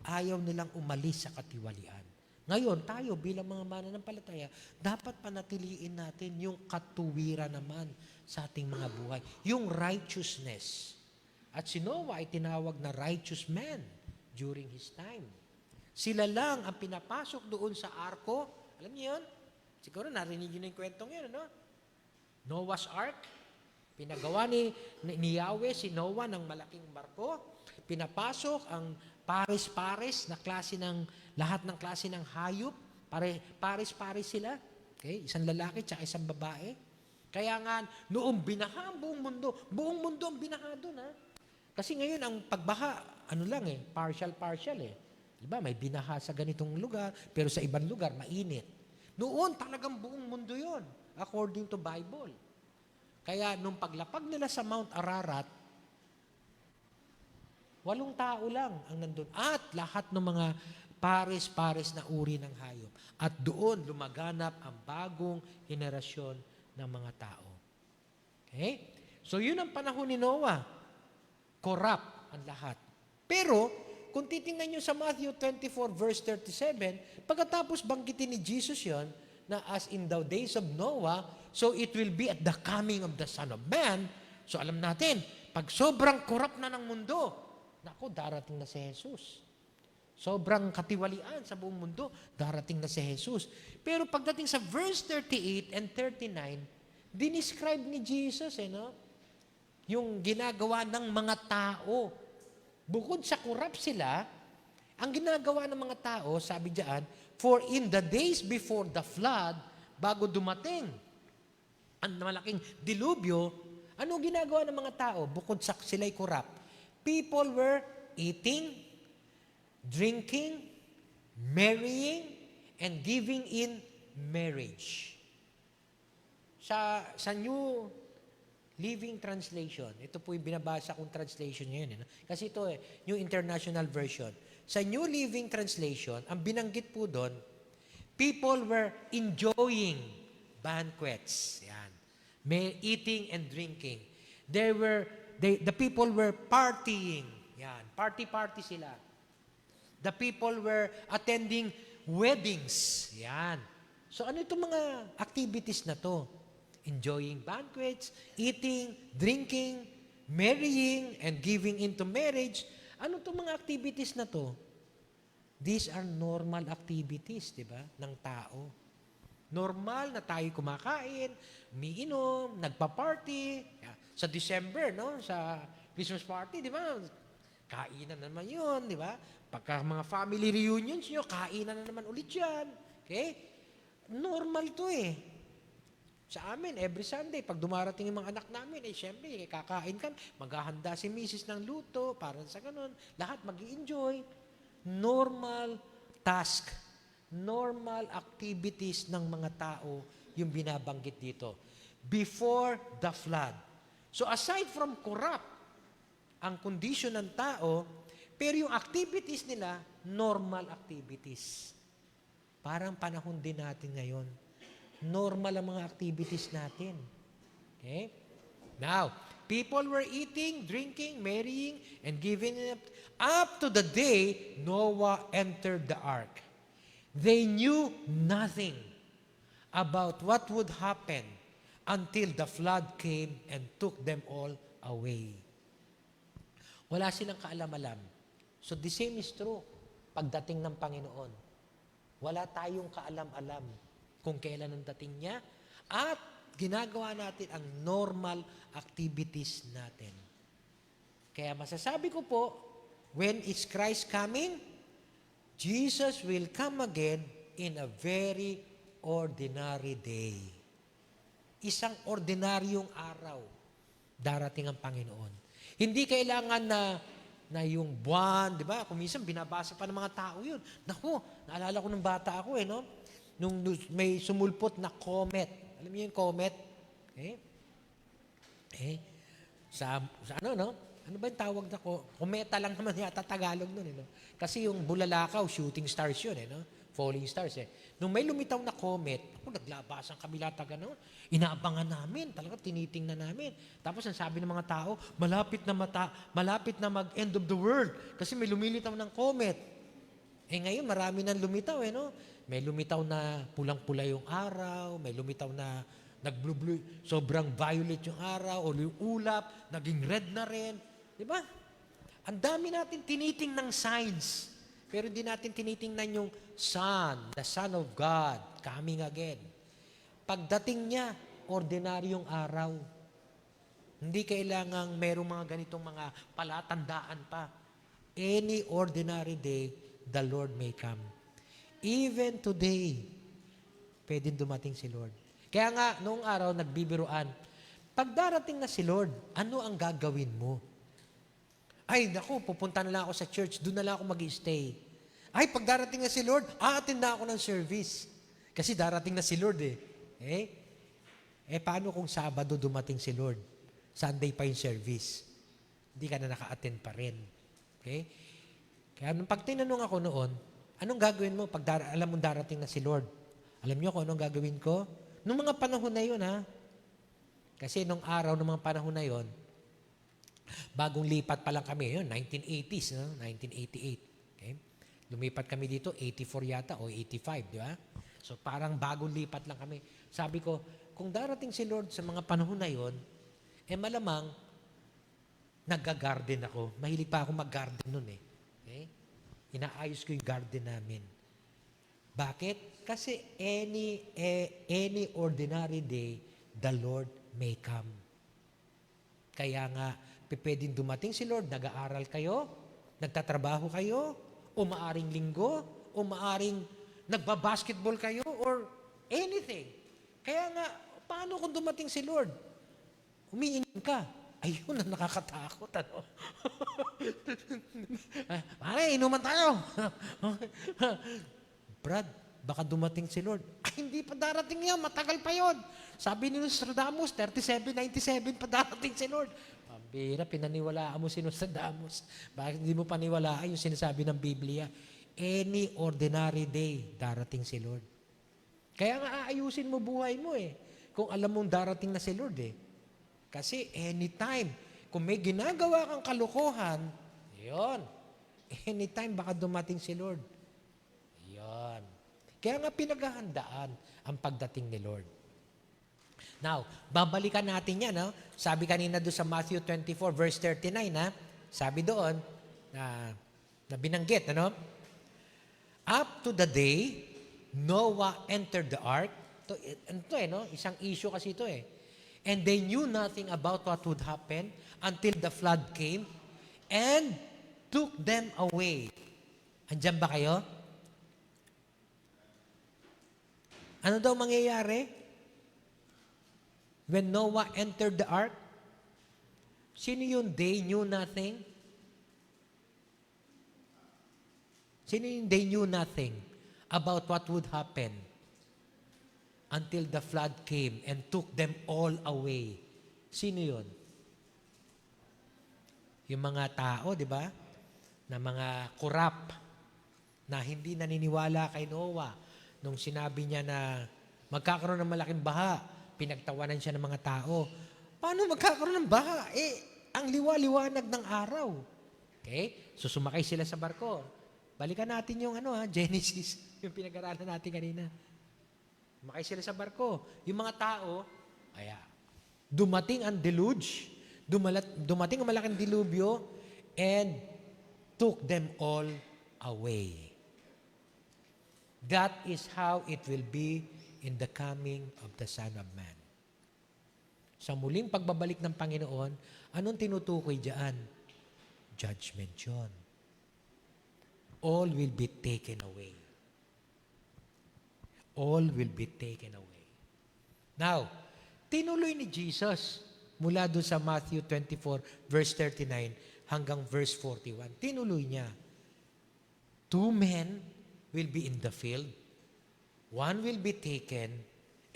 ayaw nilang umalis sa katiwalian. Ngayon, tayo bilang mga mananampalataya, dapat panatiliin natin yung katuwiran naman sa ating mga buhay. Yung righteousness. At si Noah ay tinawag na righteous man during his time. Sila lang ang pinapasok doon sa arko. Alam niyo yun? Siguro narinig niyo na yung kwentong yun, ano? Noah's Ark. Pinagawa ni Yahweh si Noah ng malaking barko. Pinapasok ang pares-pares na klase ng, lahat ng klase ng hayop. Pares-pares sila. Okay? Isang lalaki at isang babae. Kaya nga, noong binaha ang buong mundo ang binaha doon, ha? Kasi ngayon, ang pagbaha, partial eh. Diba, may binaha sa ganitong lugar, pero sa ibang lugar, mainit. Noon, talagang buong mundo yon, according to Bible. Kaya, nung paglapag nila sa Mount Ararat, 8 tao lang ang nandun. At lahat ng mga pares-pares na uri ng hayop. At doon, lumaganap ang bagong henerasyon ng mga tao. Okay? So, yun ang panahon ni Noah. Corrupt ang lahat. Pero, kung titingnan nyo sa Matthew 24 verse 37, pagkatapos banggitin ni Jesus yon na as in the days of Noah, so it will be at the coming of the Son of Man. So alam natin, pag sobrang corrupt na ng mundo, naku, darating na si Jesus. Sobrang katiwalian sa buong mundo, darating na si Jesus. Pero pagdating sa verse 38 and 39, dinescribe ni Jesus, yung ginagawa ng mga tao. Bukod sa corrupt sila, ang ginagawa ng mga tao, sabi diyan, for in the days before the flood, bago dumating ang malaking dilubyo, ano ginagawa ng mga tao? Bukod sa sila'y corrupt, people were eating, drinking, marrying, and giving in marriage. Sa New Living Translation. Ito po yung binabasa kong translation ngayon. Kasi ito New International Version. Sa New Living Translation, ang binanggit po doon, people were enjoying banquets. Yan. May eating and drinking. The people were partying. Yan. Party sila. The people were attending weddings. Yan. So ano itong mga activities na to? Enjoying banquets, eating, drinking, marrying, and giving into marriage. Ano itong mga activities na to? These are normal activities, di ba, ng tao. Normal na tayo kumakain, umiinom, nagpa-party. Sa December, no? Sa Christmas party, di ba? Kainan na naman yun, di ba? Pagka mga family reunions nyo, kainan na naman ulit yan. Okay? Normal to Sa amin, every Sunday, pag dumarating yung mga anak namin, syempre, kakain kan, maghahanda si misis ng luto, para sa ganun. Lahat mag-i-enjoy. Normal task, normal activities ng mga tao yung binabanggit dito. Before the flood. So aside from corrupt ang kondisyon ng tao, pero yung activities nila, normal activities. Parang panahon din natin ngayon. Normal ang mga activities natin. Okay? Now, people were eating, drinking, marrying, and giving up to the day Noah entered the ark. They knew nothing about what would happen until the flood came and took them all away. Wala silang kaalam-alam. So the same is true pagdating ng Panginoon. Wala tayong kaalam-alam kung kailan ang dating niya at ginagawa natin ang normal activities natin. Kaya masasabi ko po, when is Christ coming? Jesus will come again in a very ordinary day. Isang ordinaryong araw darating ang Panginoon. Hindi kailangan na yung buwan, di ba? Kung minsan binabasa pa ng mga tao yun. Naku, naalala ko nung bata ako no? Nung may sumulpot na comet. Alam niyo yung comet? Sa ano, no? Ano ba yung tawag na kometa lang naman yata Tagalog nun, no? Kasi yung bulalakaw, shooting stars yun, no? Falling stars, Nung may lumitaw na comet, naglabasan kami lahat no? Inaabangan namin, talaga tinitingnan namin. Tapos ang sabi ng mga tao, malapit na mag-end of the world kasi may lumilitaw ng comet. Ngayon, marami nang lumitaw, no? May lumitaw na pulang-pula yung araw, may lumitaw na nag-blue, sobrang violet yung araw, o yung ulap, naging red na rin. Di ba? Ang dami natin tinitingnan signs, pero hindi natin tinitingnan yung Son, the Son of God, coming again. Pagdating niya, ordinaryong araw. Hindi kailangang merong mga ganitong mga palatandaan pa. Any ordinary day, the Lord may come. Even today, pwedeng dumating si Lord. Kaya nga, noong araw, nagbibiruan, pag darating na si Lord, ano ang gagawin mo? Ay, naku, pupunta na lang ako sa church, doon na lang ako mag-stay. Ay, pag darating na si Lord, aattend na ako ng service. Kasi darating na si Lord paano kung Sabado dumating si Lord? Sunday pa yung service. Hindi ka na naka-attend pa rin. Okay? Kaya nung pag tinanong ako noon, anong gagawin mo pag alam mong darating na si Lord? Alam niyo kung anong gagawin ko? Nung mga panahon na yun, Kasi nung araw, nung mga panahon na yun, bagong lipat pa lang kami, yun, 1980s, 1988. Okay? Lumipat kami dito, 84 yata, o 85, di ba? So parang bagong lipat lang kami. Sabi ko, kung darating si Lord sa mga panahon na yun, malamang, nagga-garden ako. Mahilig pa ako mag-garden nun Okay? Inaayos ko yung garden namin. Bakit? Kasi any ordinary day, the Lord may come. Kaya nga, pwedeng dumating si Lord, nag-aaral kayo, nagtatrabaho kayo, o maaring linggo, o maaring nagbabasketball kayo, or anything. Kaya nga, paano kung dumating si Lord? Umiinom ka. Ayun ang nakakatakot, Pare, inuman tayo. Brad, baka dumating si Lord. Ay, hindi pa darating yan, matagal pa yon. Sabi ni Nostradamus, 3797 pa darating si Lord. Pambira, pinaniwalaan mo si Nostradamus. Bakit hindi mo paniwalaan yung sinasabi ng Biblia? Any ordinary day, darating si Lord. Kaya nga aayusin mo buhay mo kung alam mong darating na si Lord Kasi anytime, kung may ginagawa kang kalokohan, yon. Anytime baka dumating si Lord. Yon. Kaya nga pinaghahandaan ang pagdating ni Lord. Now, babalikan natin yan. Sabi kanina doon sa Matthew 24 verse 39, sabi doon, na binanggit, up to the day Noah entered the ark. Isang issue kasi ito And they knew nothing about what would happen until the flood came and took them away. Andiyan ba kayo? Ano daw mangyayari? When Noah entered the ark, sino yung they knew nothing? Sino yung they knew nothing about what would happen until the flood came and took them all away? Sino yun? Yung mga tao, di ba? Na mga kurap na hindi naniniwala kay Noah nung sinabi niya na magkakaroon ng malaking baha, pinagtawanan siya ng mga tao. Paano magkakaroon ng baha? Ang liwa-liwanag ng araw. Okay? So sumakay sila sa barko. Balikan natin yung Genesis, yung pinag-aralan natin kanina. Sumakay sila sa barko. Yung mga tao, dumating ang deluge, dumating ang malaking dilubyo, and took them all away. That is how it will be in the coming of the Son of Man. Sa muling pagbabalik ng Panginoon, anong tinutukoy diyan? Judgment yun. All will be taken away. All will be taken away. Now, tinuloy ni Jesus mula doon sa Matthew 24, verse 39 hanggang verse 41. Tinuloy niya. 2 men will be in the field, one will be taken,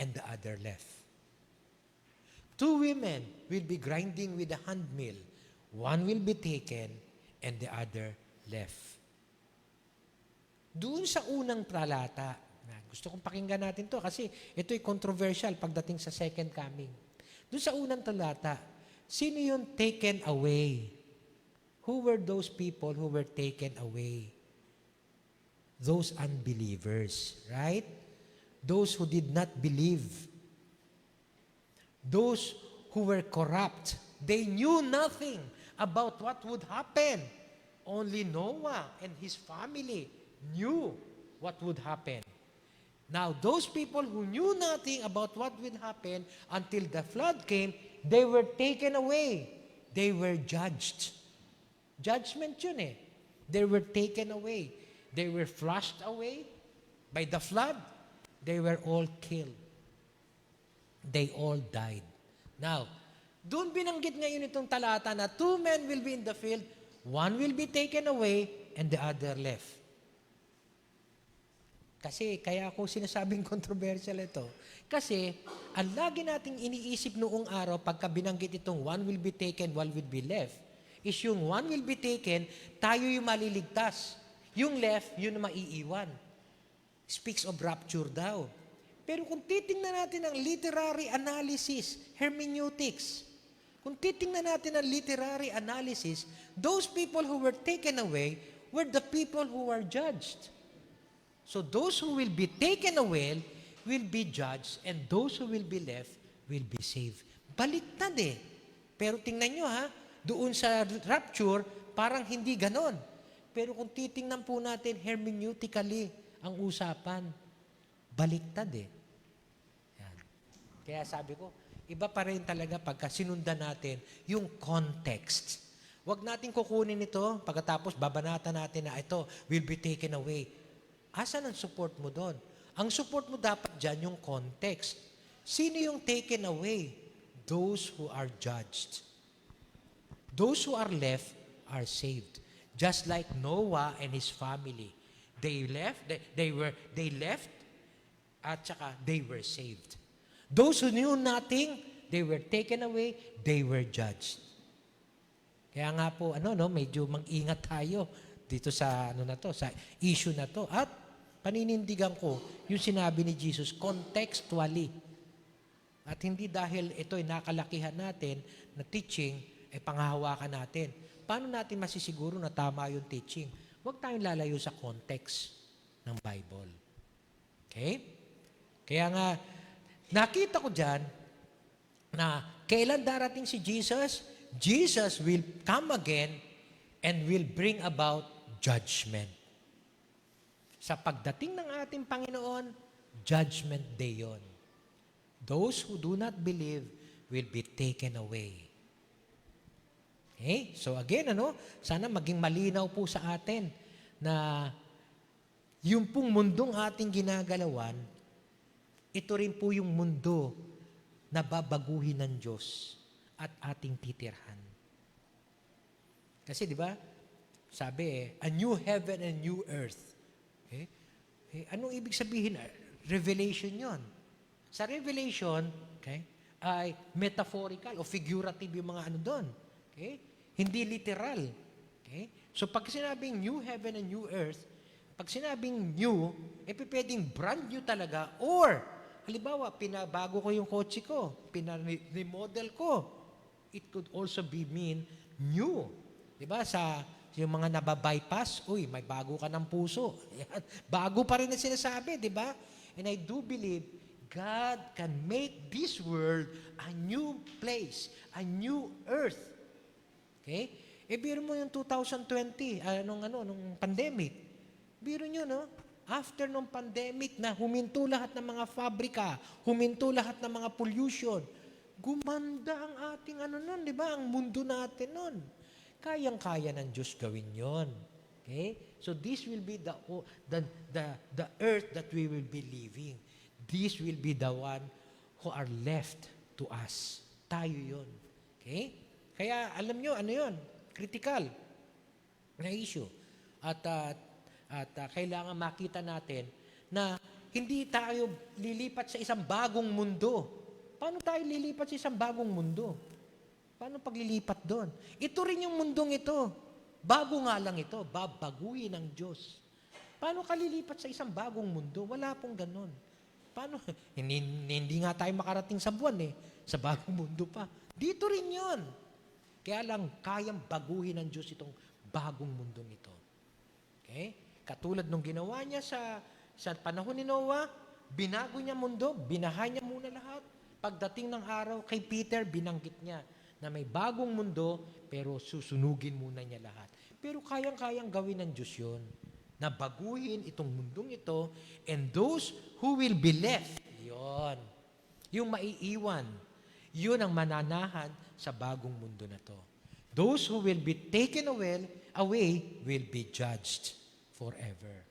and the other left. 2 women will be grinding with a hand mill, one will be taken, and the other left. Doon sa unang talata, gusto kong pakinggan natin to kasi ito'y controversial pagdating sa second coming. Doon sa unang talata, sino yung taken away? Who were those people who were taken away? Those unbelievers, right? Those who did not believe. Those who were corrupt. They knew nothing about what would happen. Only Noah and his family knew what would happen. Now, those people who knew nothing about what would happen until the flood came, they were taken away. They were judged. Judgment yun They were taken away. They were flushed away by the flood. They were all killed. They all died. Now, doon binanggit ngayon itong talata na 2 men will be in the field, one will be taken away, and the other left. Kasi, kaya ako sinasabing controversial ito. Kasi, ang lagi nating iniisip noong araw, pagka binanggit itong one will be taken, one will be left, is yung one will be taken, tayo yung maliligtas. Yung left, yun na maiiwan. Speaks of rapture daw. Pero kung titingnan natin ang literary analysis, hermeneutics, kung titingnan natin ang literary analysis, those people who were taken away were the people who were judged. So those who will be taken away will be judged, and those who will be left will be saved. Baliktad Pero tingnan nyo doon sa rapture, parang hindi ganon. Pero kung titingnan po natin hermeneutically ang usapan, baliktad Yan. Kaya sabi ko, iba pa rin talaga pagka sinundan natin yung context. Huwag natin kukunin ito, pagkatapos babanatan natin na ito will be taken away. Asan ang support mo doon? Ang support mo dapat dyan yung context. Sino yung taken away? Those who are judged. Those who are left are saved. Just like Noah and his family. They left at saka they were saved. Those who knew nothing, they were taken away, they were judged. Kaya nga po, medyo mag-ingat tayo dito sa, sa issue na to. At paninindigan ko, yung sinabi ni Jesus, contextually. At hindi dahil ito'y nakalakihan natin na teaching, panghahawakan natin. Paano natin masisiguro na tama yung teaching? Huwag tayong lalayo sa context ng Bible. Okay? Kaya nga, nakita ko dyan na kailan darating si Jesus? Jesus will come again and will bring about judgment. Sa pagdating ng ating Panginoon, judgment day yon. Those who do not believe will be taken away. Okay? So again, sana maging malinaw po sa atin na yung pong mundong ating ginagalawan, ito rin po yung mundo na babaguhin ng Diyos at ating titirhan. Kasi di ba, sabi a new heaven and new earth. Okay? Anong ibig sabihin? Revelation yon. Sa Revelation, okay, ay metaphorical o figurative yung mga doon. Okay? Hindi literal. Okay? So pag sinabing new heaven and new earth, pag sinabing new, pwedeng brand new talaga or halimbawa, pinabago ko yung kotse ko, pinaremodel ko. It could also be mean new. Diba? Sa yung mga nababypass, may bago ka ng puso. Yan. Bago pa rin na sinasabi, di ba? And I do believe God can make this world a new place, a new earth. Okay? Biro mo yung 2020, nung pandemic. Biro nyo, after nung pandemic na huminto lahat ng mga fabrika, huminto lahat ng mga pollution, gumanda ang ating nun, di ba? Ang mundo natin nun. Kayang-kaya ng Diyos gawin yon. Okay? So this will be the earth that we will be living. This will be the one who are left to us. Tayo yon. Okay? Kaya alam nyo, yon? Critical na issue. At kailangan makita natin na hindi tayo lilipat sa isang bagong mundo. Paano tayo lilipat sa isang bagong mundo? Paano paglilipat doon? Ito rin yung mundong ito. Bago nga lang ito. Babaguhin ng Diyos. Paano ka lilipat sa isang bagong mundo? Wala pong ganun. Paano? Hindi nga tayo makarating sa buwan sa bagong mundo pa. Dito rin yon. Kaya lang, kayang baguhin ng Diyos itong bagong mundong ito. Okay? Katulad nung ginawa niya sa panahon ni Noah, binago niya mundo, binaha niya muna lahat. Pagdating ng araw, kay Peter, binanggit niya na may bagong mundo, pero susunugin muna niya lahat. Pero kayang-kayang gawin ng Diyos yun, na baguhin itong mundong ito, and those who will be left, yon, yung maiiwan, yun ang mananahan sa bagong mundo na to. Those who will be taken away will be judged forever.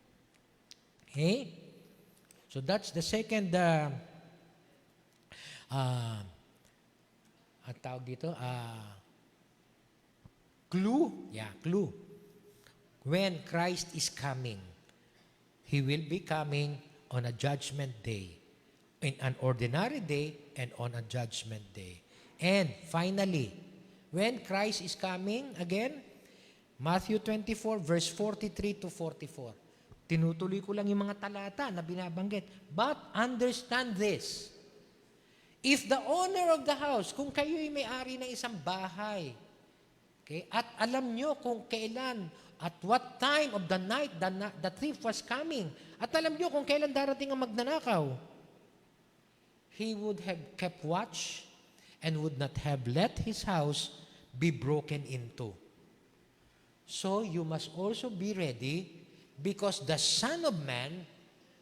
Okay? So that's the second ang tawag dito, clue. Yeah, clue. When Christ is coming, He will be coming on a judgment day, in an ordinary day, and on a judgment day. And finally, when Christ is coming again, Matthew 24, verse 43 to 44. Tinutuloy ko lang yung mga talata na binabanggit. But understand this. If the owner of the house, kung kayo'y may-ari ng isang bahay, okay, at alam nyo kung kailan, at what time of the night the thief was coming, at alam nyo kung kailan darating ang magnanakaw, he would have kept watch and would not have let his house be broken into. So you must also be ready, because the Son of Man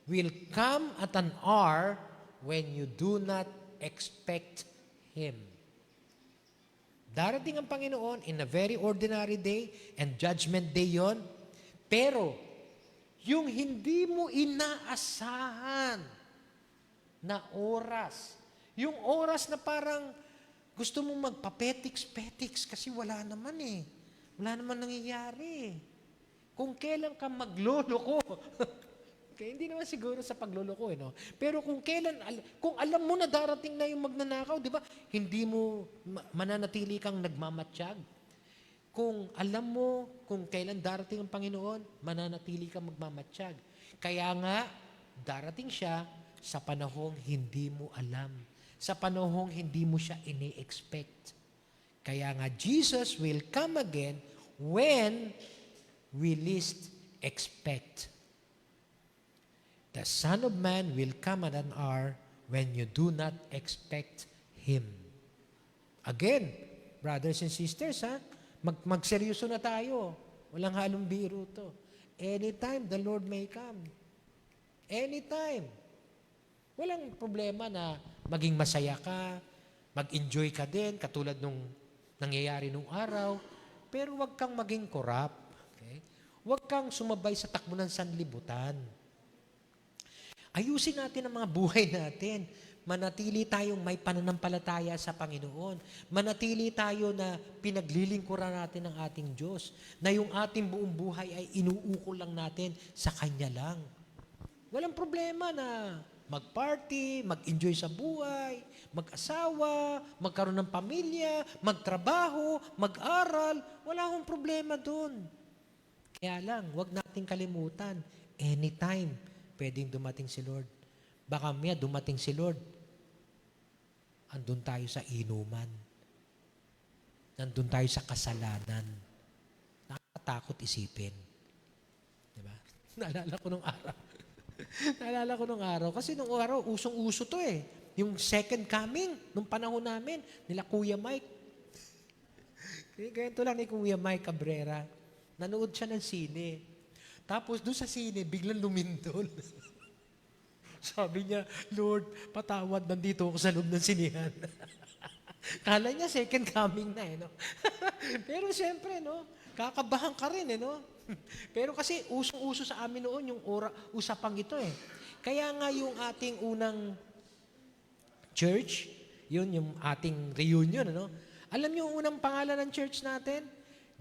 will come at an hour when you do not expect Him. Darating ang Panginoon in a very ordinary day, and judgment day yon. Pero, yung hindi mo inaasahan na oras, yung oras na parang gusto mong magpapetiks-petiks kasi wala naman Wala naman nangyayari. Kung kailan ka magloloko, Kaya hindi naman siguro sa pagluloko, no? Pero kung alam mo na darating na yung magnanakaw, di ba? Hindi mo mananatili kang nagmamatsyag. Kung alam mo kung kailan darating ang Panginoon, mananatili kang magmamatsyag. Kaya nga, darating siya sa panahong hindi mo alam. Sa panahong hindi mo siya ini-expect. Kaya nga, Jesus will come again when we least expect. The Son of Man will come at an hour when you do not expect Him. Again, brothers and sisters, magseryoso na tayo. Walang halong biro to. Anytime the Lord may come. Anytime. Walang problema na maging masaya ka, mag-enjoy ka din, katulad nung nangyayari nung araw, pero wag kang maging corrupt. Okay? Wag kang sumabay sa takbo ng sanlibutan. Ayusin natin ang mga buhay natin. Manatili tayong may pananampalataya sa Panginoon. Manatili tayo na pinaglilingkuran natin ng ating Diyos. Na yung ating buong buhay ay inuukol lang natin sa Kanya lang. Walang problema na mag-party, mag-enjoy sa buhay, mag-asawa, magkaroon ng pamilya, magtrabaho, mag-aral. Wala akong problema doon. Kaya lang, wag nating kalimutan, anytime, pwedeng dumating si Lord. Baka may dumating si Lord, andun tayo sa inuman. Nandun tayo sa kasalanan. Nakakatakot isipin. Diba? Naalala ko nung araw. Kasi nung araw, usong-uso to eh. Yung second coming, nung panahon namin, nila Kuya Mike. Ganito lang ni Kuya Mike Cabrera. Nanood siya ng sine. Tapos doon sa sine, biglang lumindol. Sabi niya, Lord, patawad, nandito ako sa loob ng sinihan. Kala niya second coming na no? Pero siyempre, no, kakabahan ka rin no? Pero kasi usong-uso sa amin noon yung usapang ito eh. Kaya nga yung ating unang church, yun yung ating reunion, ano? Alam niyo yung unang pangalan ng church natin?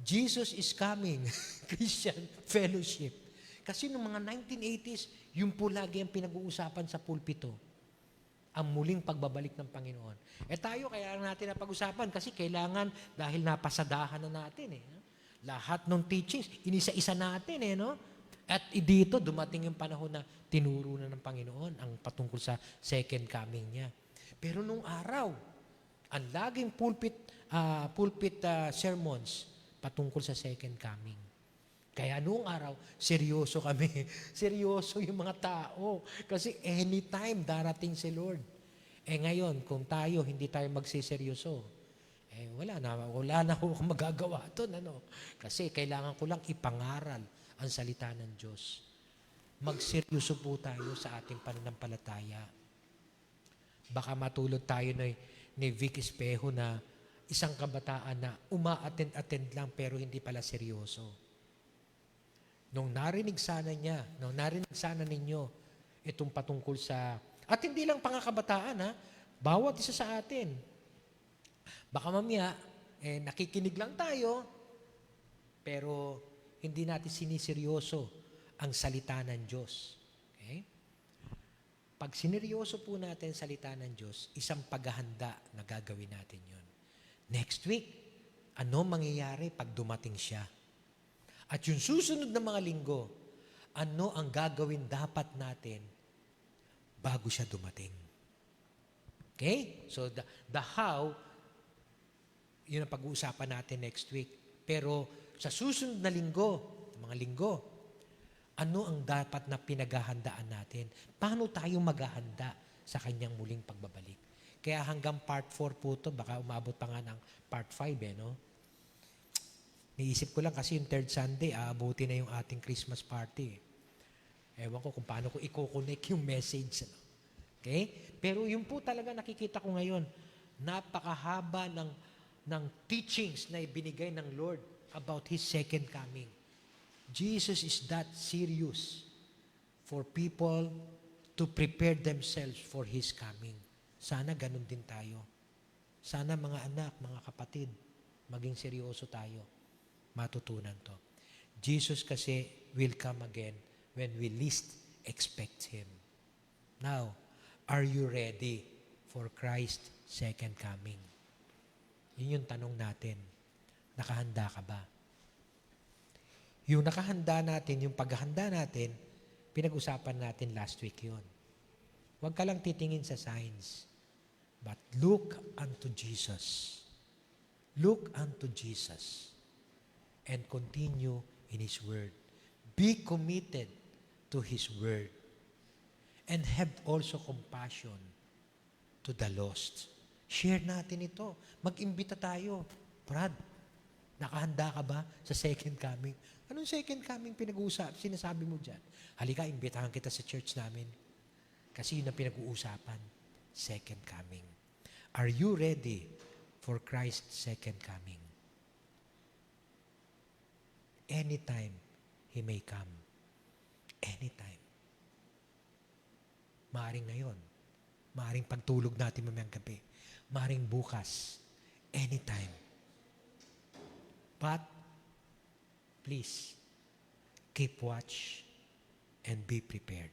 Jesus is Coming, Christian Fellowship. Kasi noong mga 1980s, yun po lagi ang pinag-uusapan sa pulpito. Ang muling pagbabalik ng Panginoon. Tayo, kaya natin na pag-usapan kasi kailangan, dahil napasadahan na natin lahat ng teachings, inisa-isa natin no? At dito, dumating yung panahon na tinuro na ng Panginoon ang patungkol sa second coming niya. Pero nung araw, ang laging pulpit sermons patungkol sa second coming. Kaya noong araw, seryoso kami. Seryoso yung mga tao. Kasi anytime darating si Lord. Ngayon, kung tayo, hindi tayo magsiseryoso, wala na ako magagawa doon. Kasi kailangan ko lang ipangaral ang salita ng Diyos. Magseryoso po tayo sa ating pananampalataya. Baka matulad tayo ni Vic Espejo na isang kabataan na uma-attend lang pero hindi pala seryoso. Nung narinig sana ninyo itong patungkol sa, at hindi lang pangakabataan bawat isa sa atin. Baka mamaya, nakikinig lang tayo, pero hindi natin siniseryoso ang salita ng Diyos. Okay? Pag sineryoso po natin ang salita ng Diyos, isang paghahanda na gagawin natin yun. Next week, ano mangyayari pag dumating siya? At yung susunod na mga linggo, ano ang gagawin dapat natin bago siya dumating? Okay? So the how, yun ang pag-uusapan natin next week. Pero sa susunod na mga linggo, ano ang dapat na pinaghahandaan natin? Paano tayo maghahanda sa kanyang muling pagbabalik? Kaya hanggang part 4 po ito, baka umabot pa nga ng part 5 no? Niisip ko lang kasi yung third Sunday, aabuti na yung ating Christmas party. Ewan ko kung paano ko i-connect yung message. Okay? Pero yun po talaga nakikita ko ngayon. Napakahaba ng teachings na ibinigay ng Lord about His second coming. Jesus is that serious for people to prepare themselves for His coming. Sana ganun din tayo. Sana mga anak, mga kapatid, maging seryoso tayo. Matutunan to. Jesus kasi will come again when we least expect Him. Now, are you ready for Christ's second coming? Yun yung tanong natin. Nakahanda ka ba? Yung nakahanda natin, yung paghahanda natin, pinag-usapan natin last week yun. Huwag ka lang titingin sa signs, but look unto Jesus. Look unto Jesus and continue in His Word. Be committed to His Word and have also compassion to the lost. Share natin ito. Mag-imbita tayo. Brad, nakahanda ka ba sa second coming? Anong second coming sinasabi mo dyan? Halika, imbitahan kita sa church namin. Kasi yun ang pinag-uusapan. Second coming. Are you ready for Christ's second coming? Anytime He may come. Anytime. Maaring ngayon. Maaring pagtulog natin mamayang gabi. Maaring bukas. Anytime. But, please, keep watch and be prepared.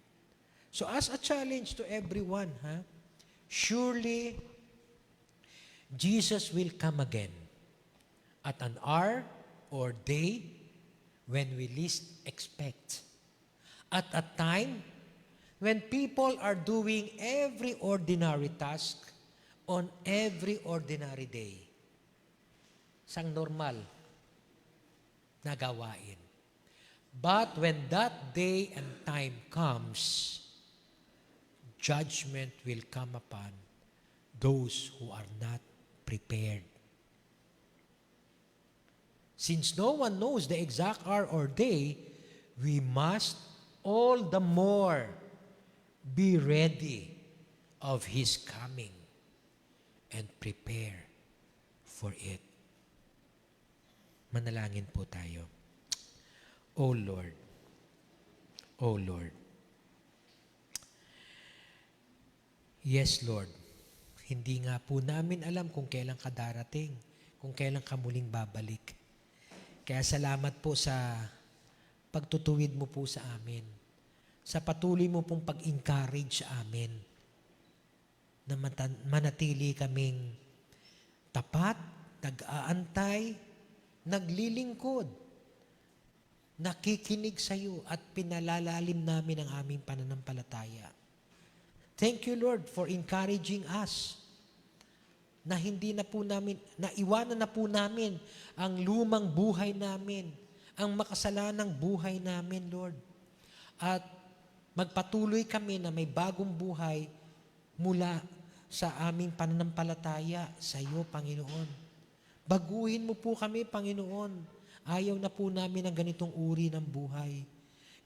So as a challenge to everyone, surely Jesus will come again at an hour or day when we least expect. At a time when people are doing every ordinary task on every ordinary day. Sang normal na gawain. But when that day and time comes, judgment will come upon those who are not prepared. Since no one knows the exact hour or day, we must all the more be ready of His coming and prepare for it. Manalangin po tayo. O Lord, O Lord. Yes, Lord. Hindi nga po namin alam kung kailan ka darating, kung kailan ka muling babalik. Kaya salamat po sa pagtutuwid mo po sa amin, sa patuloy mo pong pag-encourage sa amin, na manatili kaming tapat, nag-aantay, naglilingkod, nakikinig sa iyo at pinalalalim namin ang aming pananampalataya. Thank you, Lord, for encouraging us na hindi na po namin, naiwanan na po namin ang lumang buhay namin, ang makasalanang buhay namin, Lord. At magpatuloy kami na may bagong buhay mula sa aming pananampalataya sa iyo, Panginoon. Baguhin mo po kami, Panginoon. Ayaw na po namin ng ganitong uri ng buhay.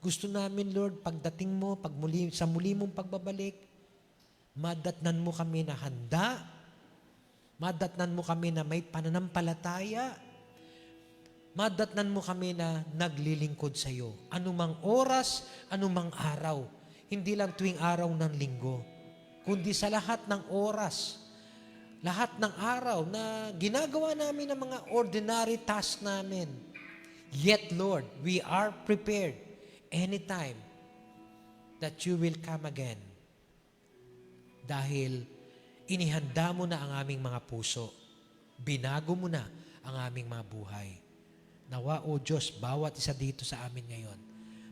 Gusto namin, Lord, pagdating mo, sa muli mong pagbabalik, madatnan mo kami na handa, madatnan mo kami na may pananampalataya, madatnan mo kami na naglilingkod sa iyo. Anumang oras, anumang araw, hindi lang tuwing araw ng linggo, kundi sa lahat ng oras, lahat ng araw na ginagawa namin ng mga ordinary task namin. Yet, Lord, we are prepared anytime that you will come again. Dahil inihanda mo na ang aming mga puso. Binago mo na ang aming mga buhay. Nawa, O Diyos, bawat isa dito sa amin ngayon,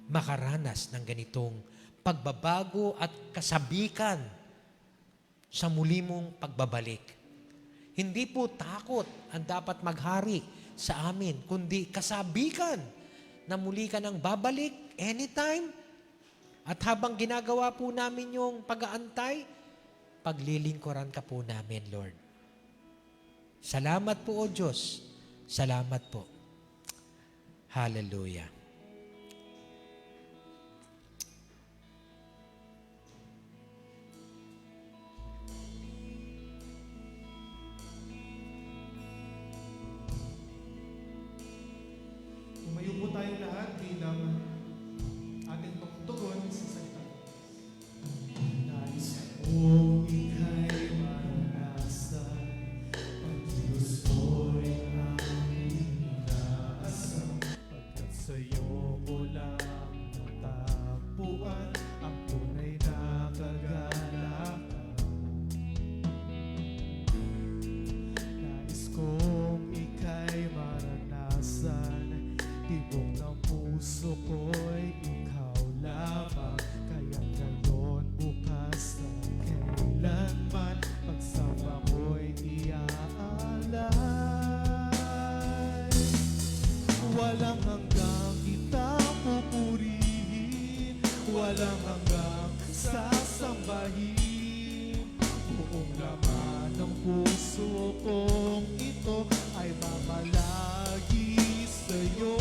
makaranas ng ganitong pagbabago at kasabikan sa muli mong pagbabalik. Hindi po takot ang dapat maghari sa amin, kundi kasabikan na muli ka nang babalik anytime. At habang ginagawa po namin yung pag-aantay, paglilingkuran ka po namin, Lord. Salamat po, O Diyos. Salamat po. Hallelujah. Tumayo po tayong lahat bilang ating pagtugon sa salita. Nais kong ika'y maranasan, pag-Diyos mo'y aming inaasam. Pagkat sa'yo ko lang natagpuan ang puso ko'y ikaw lamang. Kaya ngayon, bukas at kailanman, pagsama ko'y iaalay. Walang hanggang kitang pupurihin, walang hanggang sasambahin. Buong laman ng puso kong ito ay mamalagi sa'yo.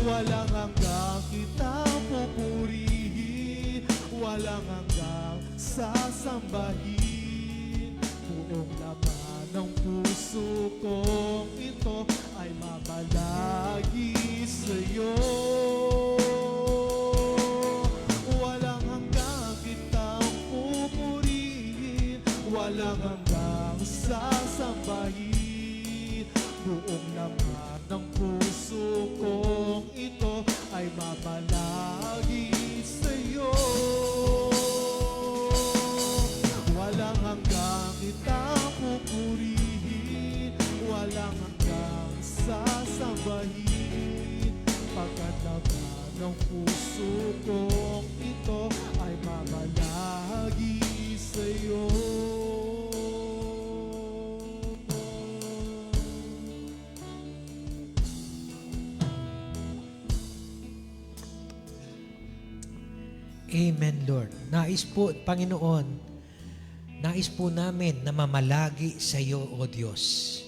Walang hanggang kitang pupurihin, walang hanggang sasambahin. Buong laman ng puso kong ito ay mamalagi sa'yo. Walang hanggang kitang pupurihin, walang hanggang sasambahin. Buong laman ng puso kong ito ay mamalagi sa'yo. Walang hanggang kitang pupurihin, walang hanggang sasambahin. Pagkat laman ng puso kong ito ay mamalagi sa'yo. Amen, Lord. Nais po, Panginoon, nais po namin na mamalagi sa iyo, O Diyos.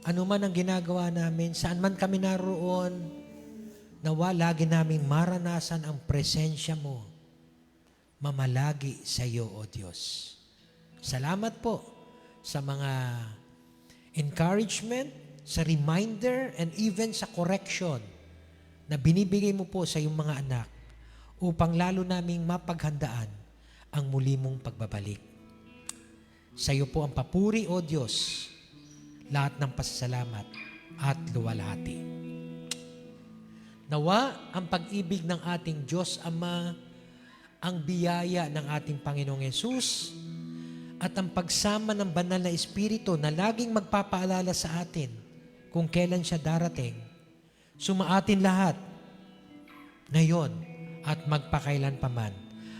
Ano man ang ginagawa namin, saan man kami naroon, nawa lagi naming maranasan ang presensya mo. Mamalagi sa iyo, O Diyos. Salamat po sa mga encouragement, sa reminder, and even sa correction na binibigay mo po sa iyong mga anak upang lalo naming mapaghandaan ang muli mong pagbabalik. Sa iyo po ang papuri, O Diyos, lahat ng pasasalamat at luwalhati. Nawa ang pag-ibig ng ating Diyos Ama, ang biyaya ng ating Panginoong Yesus, at ang pagsama ng banal na Espiritu na laging magpapaalala sa atin kung kailan siya darating, sumaatin lahat ngayon at magpakailan pa man.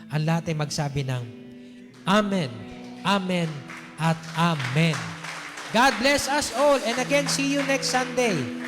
Ang lahat ay magsabi ng Amen, Amen, at Amen. God bless us all. And again, see you next Sunday.